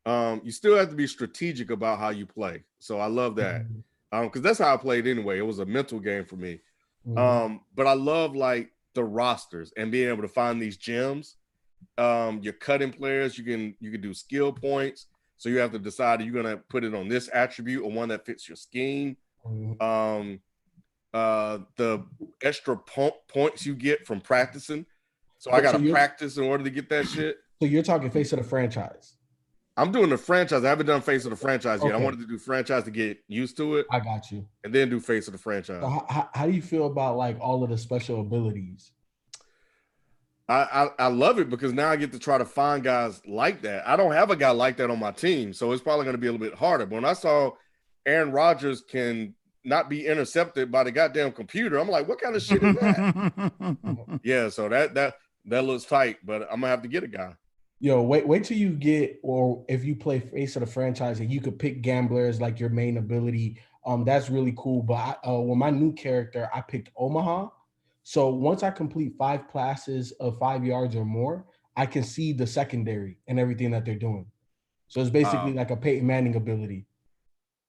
you still have to be strategic about how you play. So I love that. Because that's how I played anyway. It was a mental game for me. But I love like the rosters and being able to find these gems. You're cutting players, you can do skill points. So you have to decide, are you gonna put it on this attribute or one that fits your scheme? The extra points you get from practicing. So I gotta practice in order to get that shit. So you're talking face of the franchise. I'm doing the franchise. I haven't done face of the franchise yet. I wanted to do franchise to get used to it. I got you. And then do face of the franchise. So how do you feel about like all of the special abilities? I love it because now I get to try to find guys like that. I don't have a guy like that on my team, so it's probably going to be a little bit harder. But when I saw Aaron Rodgers can not be intercepted by the goddamn computer, I'm like, what kind of shit is that? Yeah, so that looks tight, but I'm gonna have to get a guy. Yo, wait till you get, or if you play face of the franchise and you could pick gamblers like your main ability, that's really cool. But with my new character, I picked Omaha. So once I complete 5 passes of 5 yards or more, I can see the secondary and everything that they're doing. So it's basically like a Peyton Manning ability.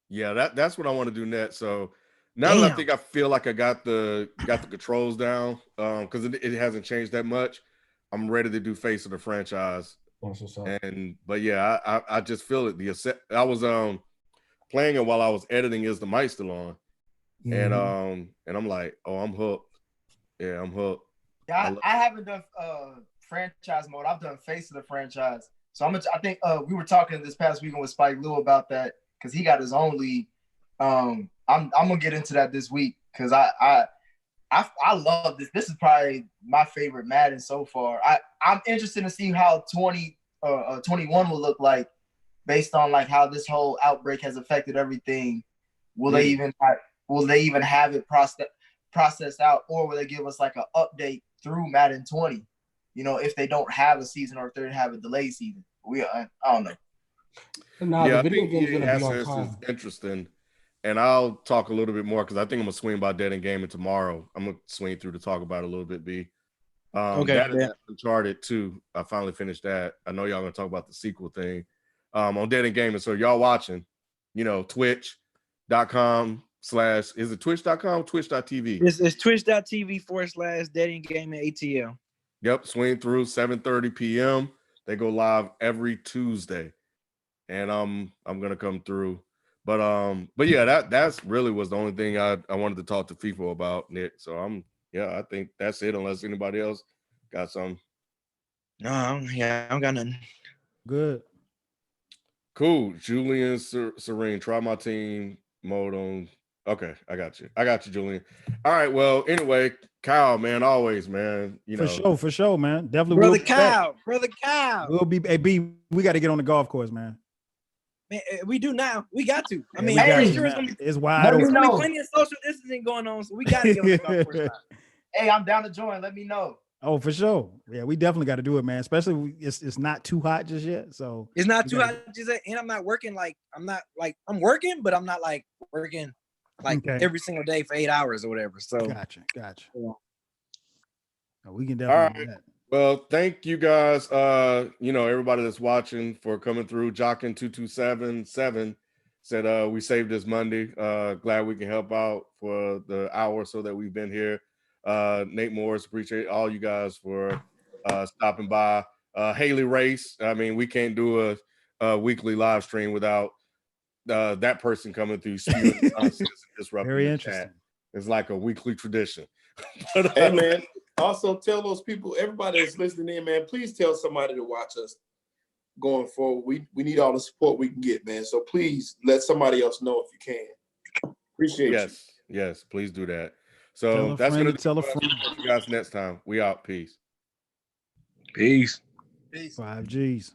Yeah, that's what I want to do next. So now that I think I feel like I got the controls down, because it hasn't changed that much, I'm ready to do face of the franchise. But yeah, I just feel it. I was playing it while I was editing Is the Mic Still On? And I'm like, oh, I'm hooked. Yeah, I'm hooked. Yeah, I haven't done franchise mode. I've done face of the franchise. So I think we were talking this past weekend with Spike Lou about that because he got his own league. I'm gonna get into that this week because I love this. This is probably my favorite Madden so far. I'm interested to see how 21 will look like based on like how this whole outbreak has affected everything. Will they even have it processed out, or will they give us like an update through Madden 20? You know, if they don't have a season or if they have a delayed season. I don't know. The video game's gonna be on time. Is interesting. And I'll talk a little bit more because I think I'm gonna swing by Dead and Gaming tomorrow. I'm gonna swing through to talk about it a little bit, B. That is Uncharted 2. I finally finished that. I know y'all gonna talk about the sequel thing. On Dead and Gaming. So y'all watching, twitch.com/ is it twitch.com, twitch.tv? It's twitch.tv/Dead and Gaming ATL. Yep, swing through 7:30 p.m. They go live every Tuesday. And I'm gonna come through. But yeah, that's really was the only thing I wanted to talk to FIFA about, Nick. So I think that's it unless anybody else got something. No, I don't got nothing. Good. Cool. Julian Serene, try my team mode on. Okay, I got you, Julian. All right. Well, anyway, Kyle, man, always, man. For sure, man. Definitely, brother Kyle. We'll be. Hey, B, we got to get on the golf course, man. Man, we do now. We got to. I mean, it's wide open. There's gonna be plenty of social distancing going on, so we got to get on the golf course now. Hey, I'm down to join. Let me know. Oh, for sure. Yeah, we definitely got to do it, man. Especially it's not too hot just yet. So it's not too hot just yet, and I'm not working I'm working, but I'm not like working every single day for 8 hours or whatever. So gotcha. Yeah. We can definitely do that. Well, thank you guys. Everybody that's watching for coming through. Jockin 2277 said we saved this Monday. Glad we can help out for the hour or so that we've been here. Nate Morris, appreciate all you guys for stopping by. Haley Race. I mean, we can't do a weekly live stream without that person coming through spewing nonsense and disrupting Very the interesting. chat. It's like a weekly tradition. Hey, man. Also, tell those people, everybody that's listening in, man, please tell somebody to watch us going forward. We need all the support we can get, man. So please let somebody else know if you can. Appreciate you. Yes, please do that. So that's going to tell a friend. You guys next time. We out. Peace. 5 Gs.